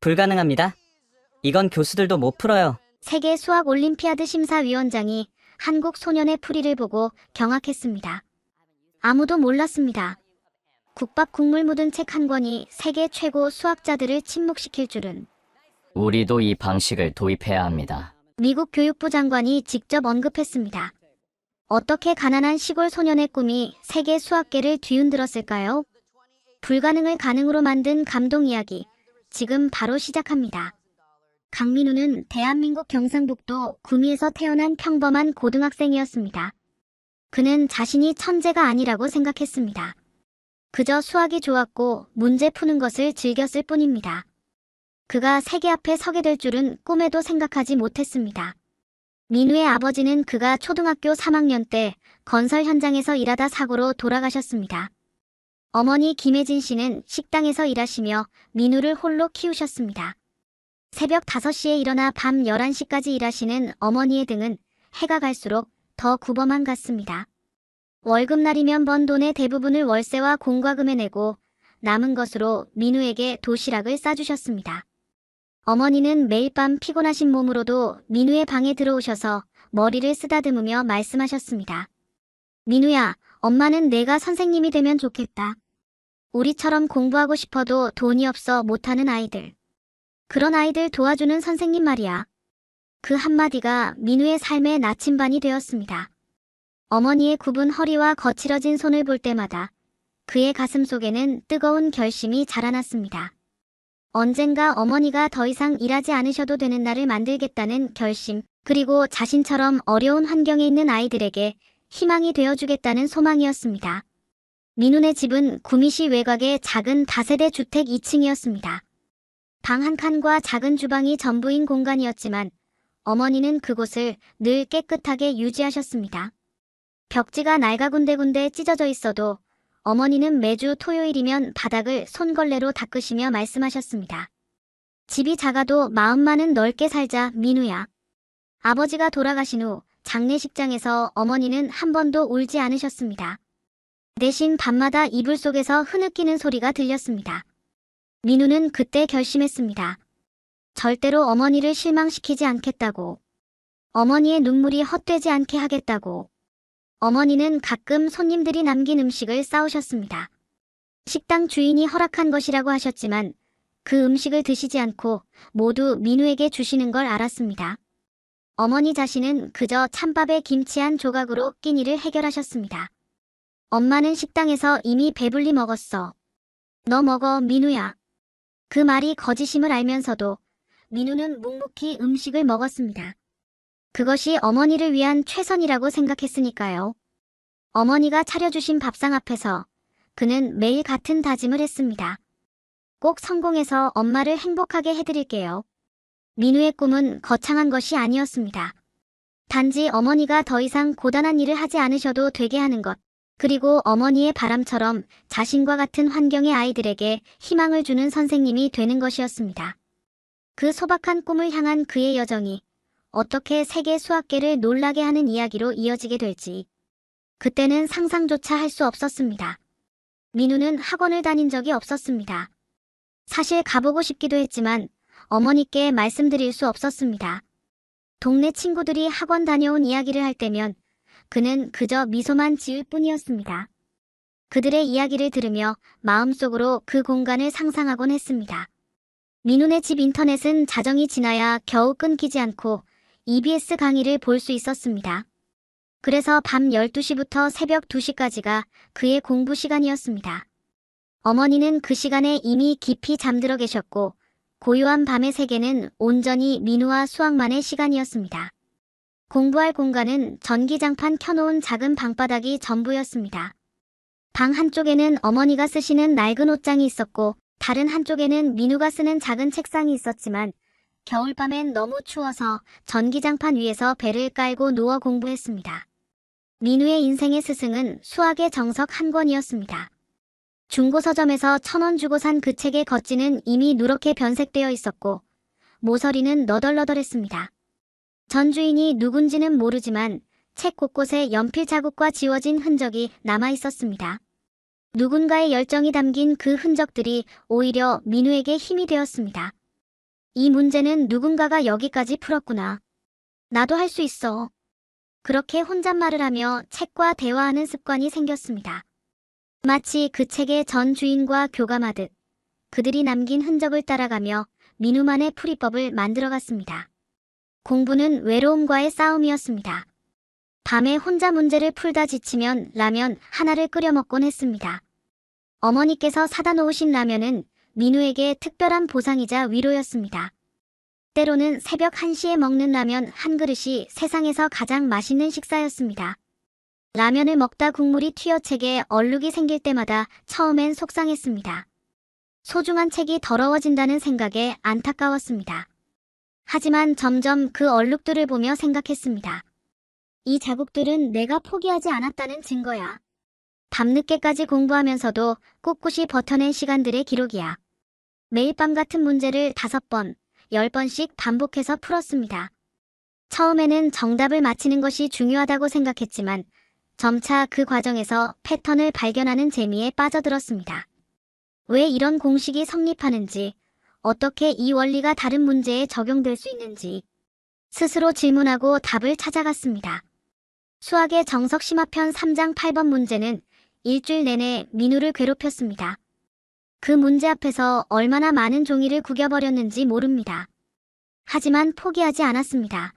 불가능합니다. 이건 교수들도 못 풀어요. 세계 수학 올림피아드 심사위원장이 한국 소년의 풀이를 보고 경악했습니다. 아무도 몰랐습니다. 국밥 국물 묻은 책 한 권이 세계 최고 수학자들을 침묵시킬 줄은. 우리도 이 방식을 도입해야 합니다. 미국 교육부 장관이 직접 언급했습니다. 어떻게 가난한 시골 소년의 꿈이 세계 수학계를 뒤흔들었을까요? 불가능을 가능으로 만든 감동 이야기, 지금 바로 시작합니다. 강민우는 대한민국 경상북도 구미에서 태어난 평범한 고등학생이었습니다. 그는 자신이 천재가 아니라고 생각했습니다. 그저 수학이 좋았고 문제 푸는 것을 즐겼을 뿐입니다. 그가 세계 앞에 서게 될 줄은 꿈에도 생각하지 못했습니다. 민우의 아버지는 그가 초등학교 3학년 때 건설 현장에서 일하다 사고로 돌아가셨습니다. 어머니 김혜진 씨는 식당에서 일하시며 민우를 홀로 키우셨습니다. 새벽 5시에 일어나 밤 11시까지 일하시는 어머니의 등은 해가 갈수록 더 구버만 갔습니다. 월급날이면 번 돈의 대부분을 월세와 공과금에 내고 남은 것으로 민우에게 도시락을 싸주셨습니다. 어머니는 매일 밤 피곤하신 몸으로도 민우의 방에 들어오셔서 머리를 쓰다듬으며 말씀하셨습니다. 민우야, 엄마는 내가 선생님이 되면 좋겠다. 우리처럼 공부하고 싶어도 돈이 없어 못하는 아이들. 그런 아이들 도와주는 선생님 말이야. 그 한마디가 민우의 삶의 나침반이 되었습니다. 어머니의 굽은 허리와 거칠어진 손을 볼 때마다 그의 가슴 속에는 뜨거운 결심이 자라났습니다. 언젠가 어머니가 더 이상 일하지 않으셔도 되는 날을 만들겠다는 결심, 그리고 자신처럼 어려운 환경에 있는 아이들에게 희망이 되어주겠다는 소망이었습니다. 민우네 집은 구미시 외곽의 작은 다세대 주택 2층이었습니다. 방 한 칸과 작은 주방이 전부인 공간이었지만 어머니는 그곳을 늘 깨끗하게 유지하셨습니다. 벽지가 낡아군데군데 찢어져 있어도 어머니는 매주 토요일이면 바닥을 손걸레로 닦으시며 말씀하셨습니다. 집이 작아도 마음만은 넓게 살자, 민우야. 아버지가 돌아가신 후 장례식장에서 어머니는 한 번도 울지 않으셨습니다. 대신 밤마다 이불 속에서 흐느끼는 소리가 들렸습니다. 민우는 그때 결심했습니다. 절대로 어머니를 실망시키지 않겠다고. 어머니의 눈물이 헛되지 않게 하겠다고. 어머니는 가끔 손님들이 남긴 음식을 싸우셨습니다. 식당 주인이 허락한 것이라고 하셨지만 그 음식을 드시지 않고 모두 민우에게 주시는 걸 알았습니다. 어머니 자신은 그저 찬밥에 김치 한 조각으로 끼니를 해결하셨습니다. 엄마는 식당에서 이미 배불리 먹었어. 너 먹어, 민우야. 그 말이 거짓임을 알면서도 민우는 묵묵히 음식을 먹었습니다. 그것이 어머니를 위한 최선이라고 생각했으니까요. 어머니가 차려주신 밥상 앞에서 그는 매일 같은 다짐을 했습니다. 꼭 성공해서 엄마를 행복하게 해드릴게요. 민우의 꿈은 거창한 것이 아니었습니다. 단지 어머니가 더 이상 고단한 일을 하지 않으셔도 되게 하는 것, 그리고 어머니의 바람처럼 자신과 같은 환경의 아이들에게 희망을 주는 선생님이 되는 것이었습니다. 그 소박한 꿈을 향한 그의 여정이 어떻게 세계 수학계를 놀라게 하는 이야기로 이어지게 될지 그때는 상상조차 할 수 없었습니다. 민우는 학원을 다닌 적이 없었습니다. 사실 가보고 싶기도 했지만 어머니께 말씀드릴 수 없었습니다. 동네 친구들이 학원 다녀온 이야기를 할 때면 그는 그저 미소만 지을 뿐이었습니다. 그들의 이야기를 들으며 마음속으로 그 공간을 상상하곤 했습니다. 민우네 집 인터넷은 자정이 지나야 겨우 끊기지 않고 EBS 강의를 볼 수 있었습니다. 그래서 밤 12시부터 새벽 2시까지가 그의 공부 시간이었습니다. 어머니는 그 시간에 이미 깊이 잠들어 계셨고 고요한 밤의 세계는 온전히 민우와 수학만의 시간이었습니다. 공부할 공간은 전기장판 켜놓은 작은 방바닥이 전부였습니다. 방 한쪽에는 어머니가 쓰시는 낡은 옷장이 있었고 다른 한쪽에는 민우가 쓰는 작은 책상이 있었지만 겨울밤엔 너무 추워서 전기장판 위에서 배를 깔고 누워 공부했습니다. 민우의 인생의 스승은 수학의 정석 한 권이었습니다. 중고서점에서 1,000원 주고 산 그 책의 겉지는 이미 누렇게 변색되어 있었고 모서리는 너덜너덜했습니다. 전 주인이 누군지는 모르지만 책 곳곳에 연필 자국과 지워진 흔적이 남아 있었습니다. 누군가의 열정이 담긴 그 흔적들이 오히려 민우에게 힘이 되었습니다. 이 문제는 누군가가 여기까지 풀었구나. 나도 할 수 있어. 그렇게 혼잣말을 하며 책과 대화하는 습관이 생겼습니다. 마치 그 책의 전 주인과 교감하듯 그들이 남긴 흔적을 따라가며 민우만의 풀이법을 만들어갔습니다. 공부는 외로움과의 싸움이었습니다. 밤에 혼자 문제를 풀다 지치면 라면 하나를 끓여 먹곤 했습니다. 어머니께서 사다 놓으신 라면은 민우에게 특별한 보상이자 위로였습니다. 때로는 새벽 1시에 먹는 라면 한 그릇이 세상에서 가장 맛있는 식사였습니다. 라면을 먹다 국물이 튀어 책에 얼룩이 생길 때마다 처음엔 속상했습니다. 소중한 책이 더러워진다는 생각에 안타까웠습니다. 하지만 점점 그 얼룩들을 보며 생각했습니다. 이 자국들은 내가 포기하지 않았다는 증거야. 밤늦게까지 공부하면서도 꿋꿋이 버텨낸 시간들의 기록이야. 매일 밤 같은 문제를 5번, 10번씩 반복해서 풀었습니다. 처음에는 정답을 맞히는 것이 중요하다고 생각했지만 점차 그 과정에서 패턴을 발견하는 재미에 빠져들었습니다. 왜 이런 공식이 성립하는지, 어떻게 이 원리가 다른 문제에 적용될 수 있는지 스스로 질문하고 답을 찾아갔습니다. 수학의 정석 심화편 3장 8번 문제는 일주일 내내 민우를 괴롭혔습니다. 그 문제 앞에서 얼마나 많은 종이를 구겨버렸는지 모릅니다. 하지만 포기하지 않았습니다.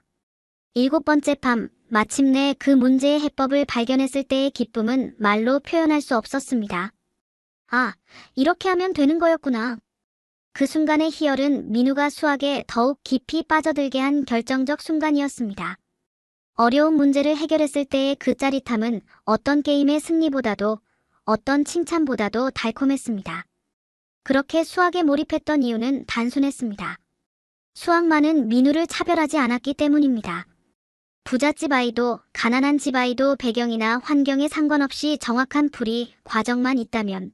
7번째 밤, 마침내 그 문제의 해법을 발견했을 때의 기쁨은 말로 표현할 수 없었습니다. 아, 이렇게 하면 되는 거였구나. 그 순간의 희열은 민우가 수학에 더욱 깊이 빠져들게 한 결정적 순간이었습니다. 어려운 문제를 해결했을 때의 그 짜릿함은 어떤 게임의 승리보다도, 어떤 칭찬보다도 달콤했습니다. 그렇게 수학에 몰입했던 이유는 단순했습니다. 수학만은 민우를 차별하지 않았기 때문입니다. 부잣집 아이도 가난한 집 아이도 배경이나 환경에 상관없이 정확한 풀이 과정만 있다면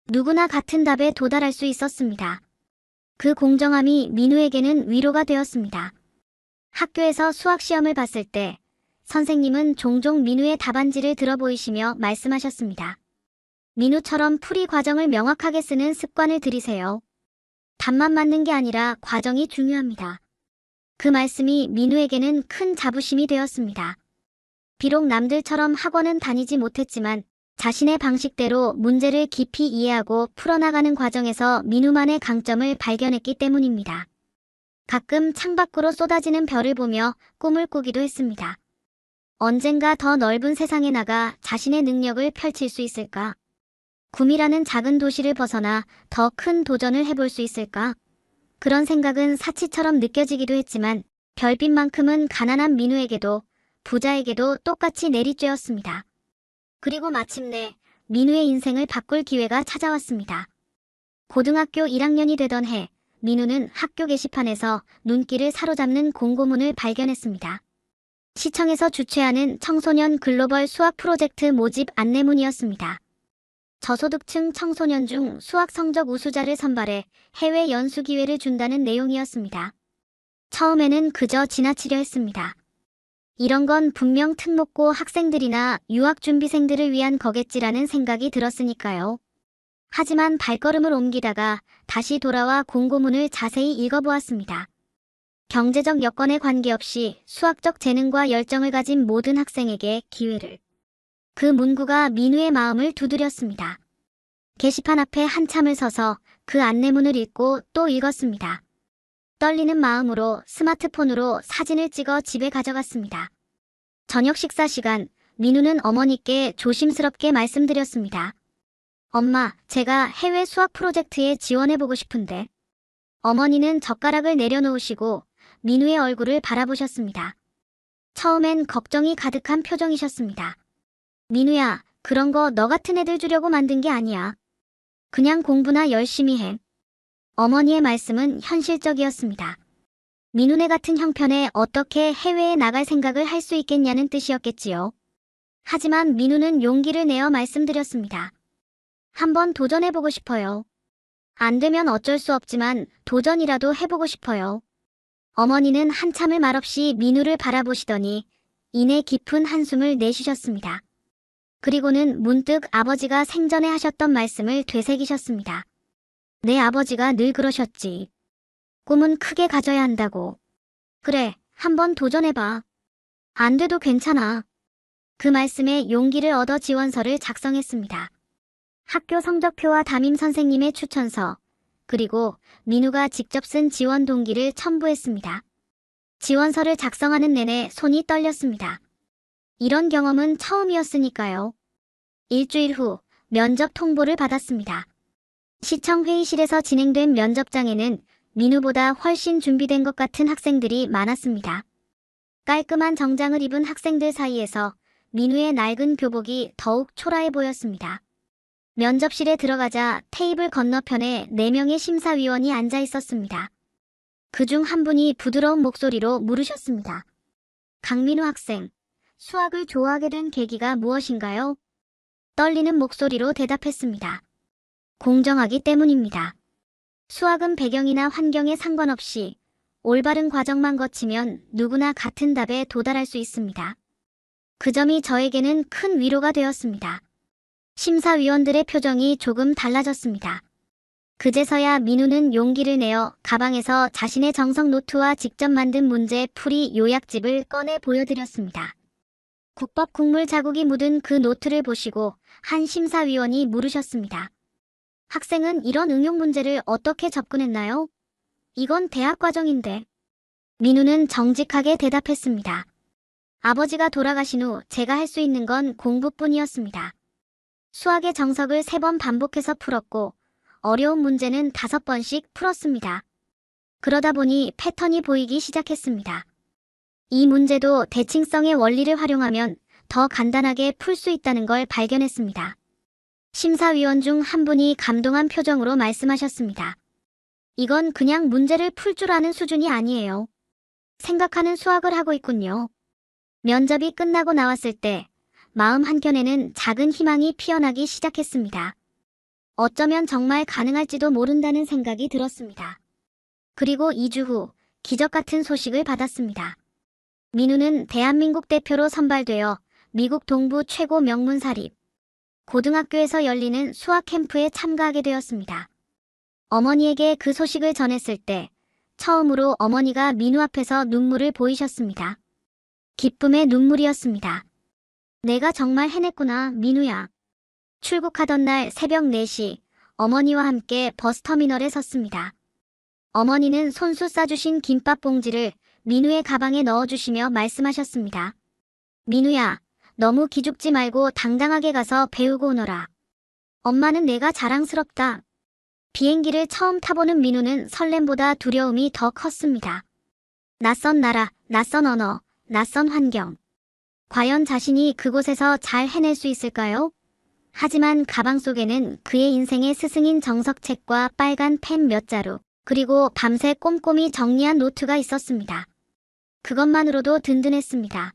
누구나 같은 답에 도달할 수 있었습니다. 그 공정함이 민우에게는 위로가 되었습니다. 학교에서 수학 시험을 봤을 때 선생님은 종종 민우의 답안지를 들어보이시며 말씀하셨습니다. 민우처럼 풀이 과정을 명확하게 쓰는 습관을 들이세요. 답만 맞는 게 아니라 과정이 중요합니다. 그 말씀이 민우에게는 큰 자부심이 되었습니다. 비록 남들처럼 학원은 다니지 못했지만 자신의 방식대로 문제를 깊이 이해하고 풀어나가는 과정에서 민우만의 강점을 발견했기 때문입니다. 가끔 창밖으로 쏟아지는 별을 보며 꿈을 꾸기도 했습니다. 언젠가 더 넓은 세상에 나가 자신의 능력을 펼칠 수 있을까? 구미라는 작은 도시를 벗어나 더 큰 도전을 해볼 수 있을까? 그런 생각은 사치처럼 느껴지기도 했지만 별빛만큼은 가난한 민우에게도 부자에게도 똑같이 내리쬐었습니다. 그리고 마침내 민우의 인생을 바꿀 기회가 찾아왔습니다. 고등학교 1학년이 되던 해, 민우는 학교 게시판에서 눈길을 사로잡는 공고문을 발견했습니다. 시청에서 주최하는 청소년 글로벌 수학 프로젝트 모집 안내문이었습니다. 저소득층 청소년 중 수학 성적 우수자를 선발해 해외 연수 기회를 준다는 내용이었습니다. 처음에는 그저 지나치려 했습니다. 이런 건 분명 특목고 학생들이나 유학준비생들을 위한 거겠지라는 생각이 들었으니까요. 하지만 발걸음을 옮기다가 다시 돌아와 공고문을 자세히 읽어보았습니다. 경제적 여건에 관계없이 수학적 재능과 열정을 가진 모든 학생에게 기회를. 그 문구가 민우의 마음을 두드렸습니다. 게시판 앞에 한참을 서서 그 안내문을 읽고 또 읽었습니다. 떨리는 마음으로 스마트폰으로 사진을 찍어 집에 가져갔습니다. 저녁 식사 시간, 민우는 어머니께 조심스럽게 말씀드렸습니다. 엄마, 제가 해외 수학 프로젝트에 지원해보고 싶은데. 어머니는 젓가락을 내려놓으시고 민우의 얼굴을 바라보셨습니다. 처음엔 걱정이 가득한 표정이셨습니다. 민우야, 그런 거 너 같은 애들 주려고 만든 게 아니야. 그냥 공부나 열심히 해. 어머니의 말씀은 현실적이었습니다. 민우네 같은 형편에 어떻게 해외에 나갈 생각을 할 수 있겠냐는 뜻이었겠지요. 하지만 민우는 용기를 내어 말씀드렸습니다. 한번 도전해보고 싶어요. 안 되면 어쩔 수 없지만 도전이라도 해보고 싶어요. 어머니는 한참을 말없이 민우를 바라보시더니 이내 깊은 한숨을 내쉬셨습니다. 그리고는 문득 아버지가 생전에 하셨던 말씀을 되새기셨습니다. 내 아버지가 늘 그러셨지. 꿈은 크게 가져야 한다고. 그래, 한번 도전해봐. 안 돼도 괜찮아. 그 말씀에 용기를 얻어 지원서를 작성했습니다. 학교 성적표와 담임 선생님의 추천서, 그리고 민우가 직접 쓴 지원 동기를 첨부했습니다. 지원서를 작성하는 내내 손이 떨렸습니다. 이런 경험은 처음이었으니까요. 일주일 후 면접 통보를 받았습니다. 시청 회의실에서 진행된 면접장에는 민우보다 훨씬 준비된 것 같은 학생들이 많았습니다. 깔끔한 정장을 입은 학생들 사이에서 민우의 낡은 교복이 더욱 초라해 보였습니다. 면접실에 들어가자 테이블 건너편에 4명의 심사위원이 앉아 있었습니다. 그중 한 분이 부드러운 목소리로 물으셨습니다. 강민우 학생, 수학을 좋아하게 된 계기가 무엇인가요? 떨리는 목소리로 대답했습니다. 공정하기 때문입니다. 수학은 배경이나 환경에 상관없이 올바른 과정만 거치면 누구나 같은 답에 도달할 수 있습니다. 그 점이 저에게는 큰 위로가 되었습니다. 심사위원들의 표정이 조금 달라졌습니다. 그제서야 민우는 용기를 내어 가방에서 자신의 정석 노트와 직접 만든 문제 풀이 요약집을 꺼내 보여드렸습니다. 국밥 국물 자국이 묻은 그 노트를 보시고 한 심사위원이 물으셨습니다. 학생은 이런 응용 문제를 어떻게 접근했나요? 이건 대학 과정인데. 민우는 정직하게 대답했습니다. 아버지가 돌아가신 후 제가 할 수 있는 건 공부뿐이었습니다. 수학의 정석을 3번 반복해서 풀었고 어려운 문제는 5번씩 풀었습니다. 그러다 보니 패턴이 보이기 시작했습니다. 이 문제도 대칭성의 원리를 활용하면 더 간단하게 풀 수 있다는 걸 발견했습니다. 심사위원 중 한 분이 감동한 표정으로 말씀하셨습니다. 이건 그냥 문제를 풀 줄 아는 수준이 아니에요. 생각하는 수학을 하고 있군요. 면접이 끝나고 나왔을 때 마음 한켠에는 작은 희망이 피어나기 시작했습니다. 어쩌면 정말 가능할지도 모른다는 생각이 들었습니다. 그리고 2주 후 기적 같은 소식을 받았습니다. 민우는 대한민국 대표로 선발되어 미국 동부 최고 명문사립 고등학교에서 열리는 수학 캠프에 참가하게 되었습니다. 어머니에게 그 소식을 전했을 때 처음으로 어머니가 민우 앞에서 눈물을 보이셨습니다. 기쁨의 눈물이었습니다. 내가 정말 해냈구나, 민우야. 출국하던 날 새벽 4시 어머니와 함께 버스터미널에 섰습니다. 어머니는 손수 싸주신 김밥 봉지를 민우의 가방에 넣어주시며 말씀하셨습니다. 민우야, 너무 기죽지 말고 당당하게 가서 배우고 오너라. 엄마는 내가 자랑스럽다. 비행기를 처음 타보는 민우는 설렘보다 두려움이 더 컸습니다. 낯선 나라, 낯선 언어, 낯선 환경. 과연 자신이 그곳에서 잘 해낼 수 있을까요? 하지만 가방 속에는 그의 인생의 스승인 정석책과 빨간 펜 몇 자루, 그리고 밤새 꼼꼼히 정리한 노트가 있었습니다. 그것만으로도 든든했습니다.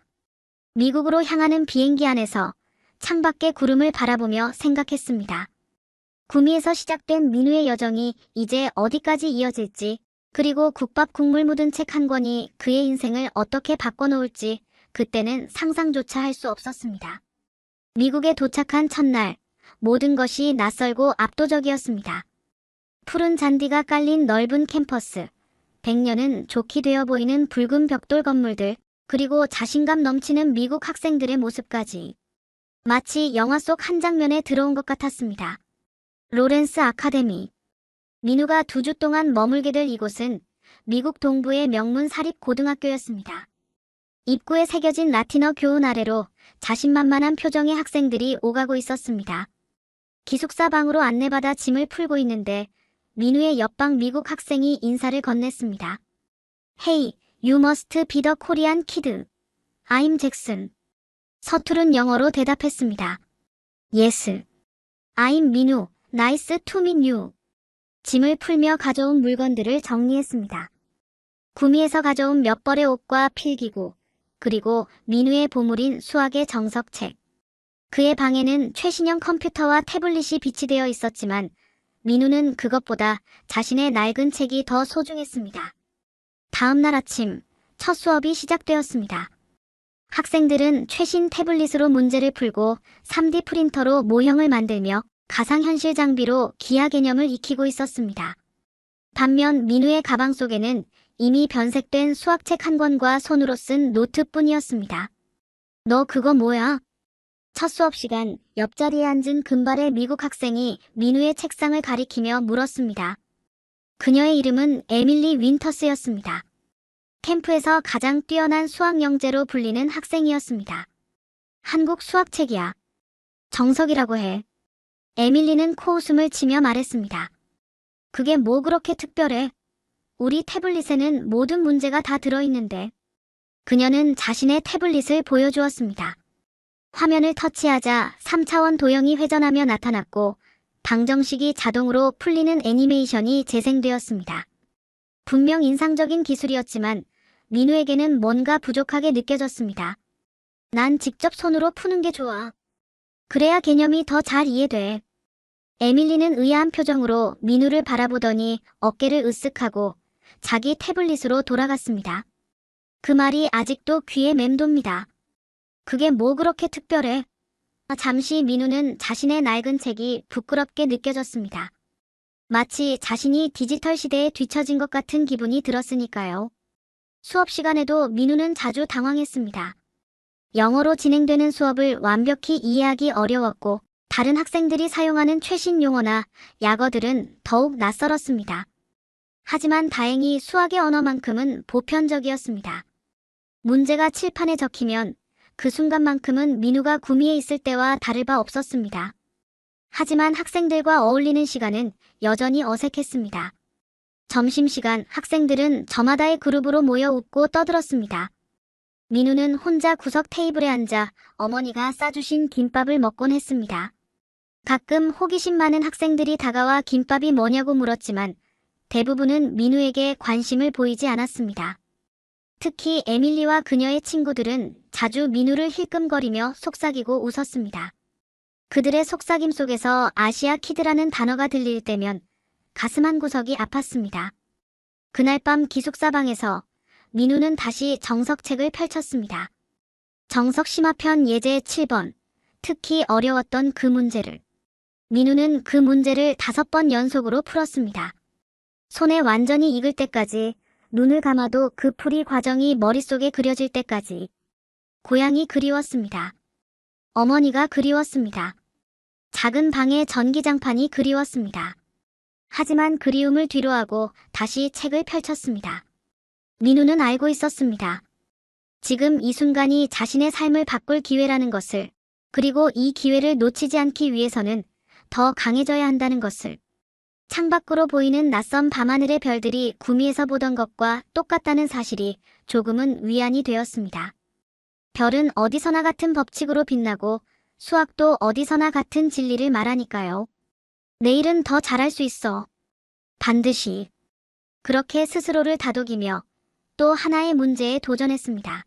미국으로 향하는 비행기 안에서 창밖의 구름을 바라보며 생각했습니다. 구미에서 시작된 민우의 여정이 이제 어디까지 이어질지, 그리고 국밥 국물 묻은 책 한 권이 그의 인생을 어떻게 바꿔놓을지 그때는 상상조차 할 수 없었습니다. 미국에 도착한 첫날, 모든 것이 낯설고 압도적이었습니다. 푸른 잔디가 깔린 넓은 캠퍼스, 100년은 좋게 되어 보이는 붉은 벽돌 건물들, 그리고 자신감 넘치는 미국 학생들의 모습까지. 마치 영화 속 한 장면에 들어온 것 같았습니다. 로렌스 아카데미. 민우가 2주 동안 머물게 될 이곳은 미국 동부의 명문 사립 고등학교였습니다. 입구에 새겨진 라틴어 교훈 아래로 자신만만한 표정의 학생들이 오가고 있었습니다. 기숙사 방으로 안내받아 짐을 풀고 있는데 민우의 옆방 미국 학생이 인사를 건넸습니다. Hey, you must be the Korean kid. I'm Jackson. 서투른 영어로 대답했습니다. Yes. I'm 민우. Nice to meet you. 짐을 풀며 가져온 물건들을 정리했습니다. 구미에서 가져온 몇 벌의 옷과 필기구, 그리고 민우의 보물인 수학의 정석책. 그의 방에는 최신형 컴퓨터와 태블릿이 비치되어 있었지만 민우는 그것보다 자신의 낡은 책이 더 소중했습니다. 다음 날 아침, 첫 수업이 시작되었습니다. 학생들은 최신 태블릿으로 문제를 풀고 3D 프린터로 모형을 만들며 가상현실 장비로 기하 개념을 익히고 있었습니다. 반면 민우의 가방 속에는 이미 변색된 수학책 한 권과 손으로 쓴 노트뿐이었습니다. 너 그거 뭐야? 첫 수업 시간 옆자리에 앉은 금발의 미국 학생이 민우의 책상을 가리키며 물었습니다. 그녀의 이름은 에밀리 윈터스였습니다. 캠프에서 가장 뛰어난 수학 영재로 불리는 학생이었습니다. 한국 수학책이야. 정석이라고 해. 에밀리는 코웃음을 치며 말했습니다. 그게 뭐 그렇게 특별해? 우리 태블릿에는 모든 문제가 다 들어있는데. 그녀는 자신의 태블릿을 보여주었습니다. 화면을 터치하자 3차원 도형이 회전하며 나타났고 방정식이 자동으로 풀리는 애니메이션이 재생되었습니다. 분명 인상적인 기술이었지만 민우에게는 뭔가 부족하게 느껴졌습니다. 난 직접 손으로 푸는 게 좋아. 그래야 개념이 더 잘 이해돼. 에밀리는 의아한 표정으로 민우를 바라보더니 어깨를 으쓱하고 자기 태블릿으로 돌아갔습니다. 그 말이 아직도 귀에 맴돕니다. 그게 뭐 그렇게 특별해? 잠시 민우는 자신의 낡은 책이 부끄럽게 느껴졌습니다. 마치 자신이 디지털 시대에 뒤처진 것 같은 기분이 들었으니까요. 수업 시간에도 민우는 자주 당황했습니다. 영어로 진행되는 수업을 완벽히 이해하기 어려웠고 다른 학생들이 사용하는 최신 용어나 약어들은 더욱 낯설었습니다. 하지만 다행히 수학의 언어만큼은 보편적이었습니다. 문제가 칠판에 적히면 그 순간만큼은 민우가 구미에 있을 때와 다를 바 없었습니다. 하지만 학생들과 어울리는 시간은 여전히 어색했습니다. 점심시간 학생들은 저마다의 그룹으로 모여 웃고 떠들었습니다. 민우는 혼자 구석 테이블에 앉아 어머니가 싸주신 김밥을 먹곤 했습니다. 가끔 호기심 많은 학생들이 다가와 김밥이 뭐냐고 물었지만 대부분은 민우에게 관심을 보이지 않았습니다. 특히 에밀리와 그녀의 친구들은 자주 민우를 힐끔거리며 속삭이고 웃었습니다. 그들의 속삭임 속에서 아시아 키드라는 단어가 들릴 때면 가슴 한 구석이 아팠습니다. 그날 밤 기숙사방에서 민우는 다시 정석책을 펼쳤습니다. 정석 심화편 예제 7번, 특히 어려웠던 그 문제를. 민우는 그 문제를 5번 연속으로 풀었습니다. 손에 완전히 익을 때까지, 눈을 감아도 그 풀이 과정이 머릿속에 그려질 때까지. 고향이 그리웠습니다. 어머니가 그리웠습니다. 작은 방의 전기장판이 그리웠습니다. 하지만 그리움을 뒤로하고 다시 책을 펼쳤습니다. 민우는 알고 있었습니다. 지금 이 순간이 자신의 삶을 바꿀 기회라는 것을, 그리고 이 기회를 놓치지 않기 위해서는 더 강해져야 한다는 것을. 창밖으로 보이는 낯선 밤하늘의 별들이 구미에서 보던 것과 똑같다는 사실이 조금은 위안이 되었습니다. 별은 어디서나 같은 법칙으로 빛나고 수학도 어디서나 같은 진리를 말하니까요. 내일은 더 잘할 수 있어. 반드시. 그렇게 스스로를 다독이며 또 하나의 문제에 도전했습니다.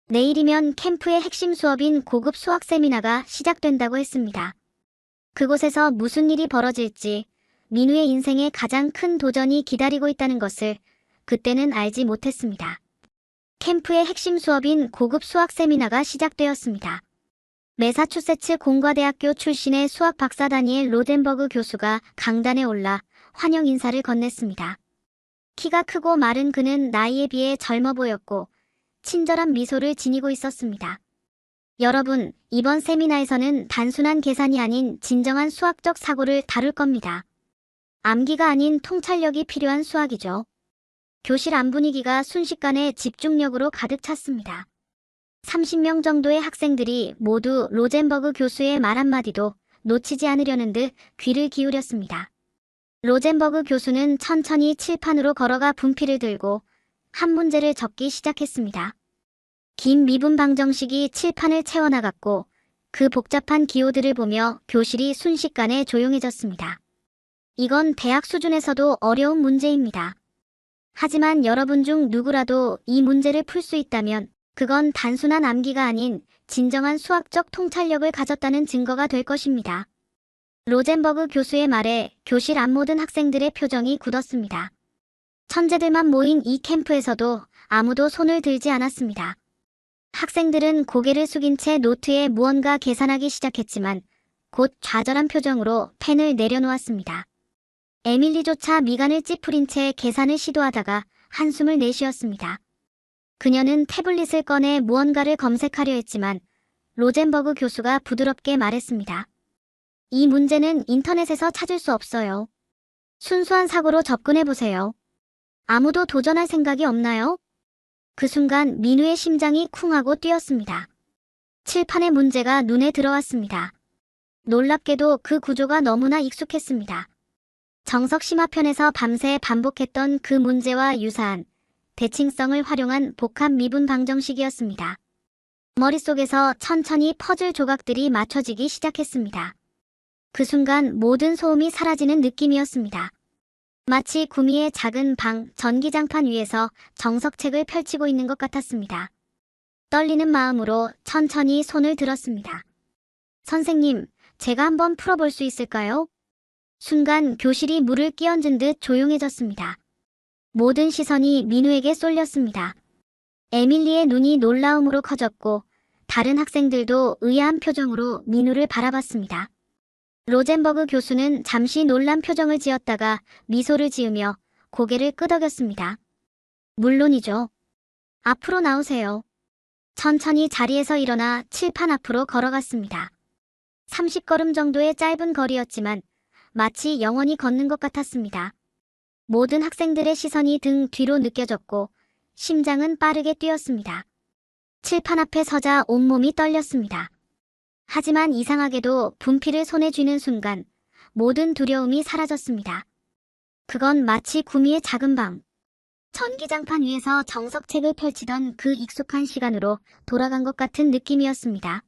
내일이면 캠프의 핵심 수업인 고급 수학 세미나가 시작된다고 했습니다. 그곳에서 무슨 일이 벌어질지 민우의 인생에 가장 큰 도전이 기다리고 있다는 것을 그때는 알지 못했습니다. 캠프의 핵심 수업인 고급 수학 세미나가 시작되었습니다. 매사추세츠 공과대학교 출신의 수학 박사 다니엘 로덴버그 교수가 강단에 올라 환영 인사를 건넸습니다. 키가 크고 마른 그는 나이에 비해 젊어 보였고 친절한 미소를 지니고 있었습니다. 여러분, 이번 세미나에서는 단순한 계산이 아닌 진정한 수학적 사고를 다룰 겁니다. 암기가 아닌 통찰력이 필요한 수학이죠. 교실 안 분위기가 순식간에 집중력으로 가득 찼습니다. 30명 정도의 학생들이 모두 로젠버그 교수의 말 한마디도 놓치지 않으려는 듯 귀를 기울였습니다. 로젠버그 교수는 천천히 칠판으로 걸어가 분필을 들고 한 문제를 적기 시작했습니다. 긴 미분 방정식이 칠판을 채워나갔고 그 복잡한 기호들을 보며 교실이 순식간에 조용해졌습니다. 이건 대학 수준에서도 어려운 문제입니다. 하지만 여러분 중 누구라도 이 문제를 풀 수 있다면 그건 단순한 암기가 아닌 진정한 수학적 통찰력을 가졌다는 증거가 될 것입니다. 로젠버그 교수의 말에 교실 앞 모든 학생들의 표정이 굳었습니다. 천재들만 모인 이 캠프에서도 아무도 손을 들지 않았습니다. 학생들은 고개를 숙인 채 노트에 무언가 계산하기 시작했지만 곧 좌절한 표정으로 펜을 내려놓았습니다. 에밀리조차 미간을 찌푸린 채 계산을 시도하다가 한숨을 내쉬었습니다. 그녀는 태블릿을 꺼내 무언가를 검색하려 했지만 로젠버그 교수가 부드럽게 말했습니다. 이 문제는 인터넷에서 찾을 수 없어요. 순수한 사고로 접근해보세요. 아무도 도전할 생각이 없나요? 그 순간 민우의 심장이 쿵 하고 뛰었습니다. 칠판의 문제가 눈에 들어왔습니다. 놀랍게도 그 구조가 너무나 익숙했습니다. 정석 심화편에서 밤새 반복했던 그 문제와 유사한 대칭성을 활용한 복합 미분 방정식이었습니다. 머릿속에서 천천히 퍼즐 조각들이 맞춰지기 시작했습니다. 그 순간 모든 소음이 사라지는 느낌이었습니다. 마치 구미의 작은 방 전기장판 위에서 정석책을 펼치고 있는 것 같았습니다. 떨리는 마음으로 천천히 손을 들었습니다. 선생님, 제가 한번 풀어볼 수 있을까요? 순간 교실이 물을 끼얹은 듯 조용해졌습니다. 모든 시선이 민우에게 쏠렸습니다. 에밀리의 눈이 놀라움으로 커졌고 다른 학생들도 의아한 표정으로 민우를 바라봤습니다. 로젠버그 교수는 잠시 놀란 표정을 지었다가 미소를 지으며 고개를 끄덕였습니다. 물론이죠. 앞으로 나오세요. 천천히 자리에서 일어나 칠판 앞으로 걸어갔습니다. 30걸음 정도의 짧은 거리였지만 마치 영원히 걷는 것 같았습니다. 모든 학생들의 시선이 등 뒤로 느껴졌고 심장은 빠르게 뛰었습니다. 칠판 앞에 서자 온몸이 떨렸습니다. 하지만 이상하게도 분필을 손에 쥐는 순간 모든 두려움이 사라졌습니다. 그건 마치 구미의 작은 방, 전기장판 위에서 정석책을 펼치던 그 익숙한 시간으로 돌아간 것 같은 느낌이었습니다.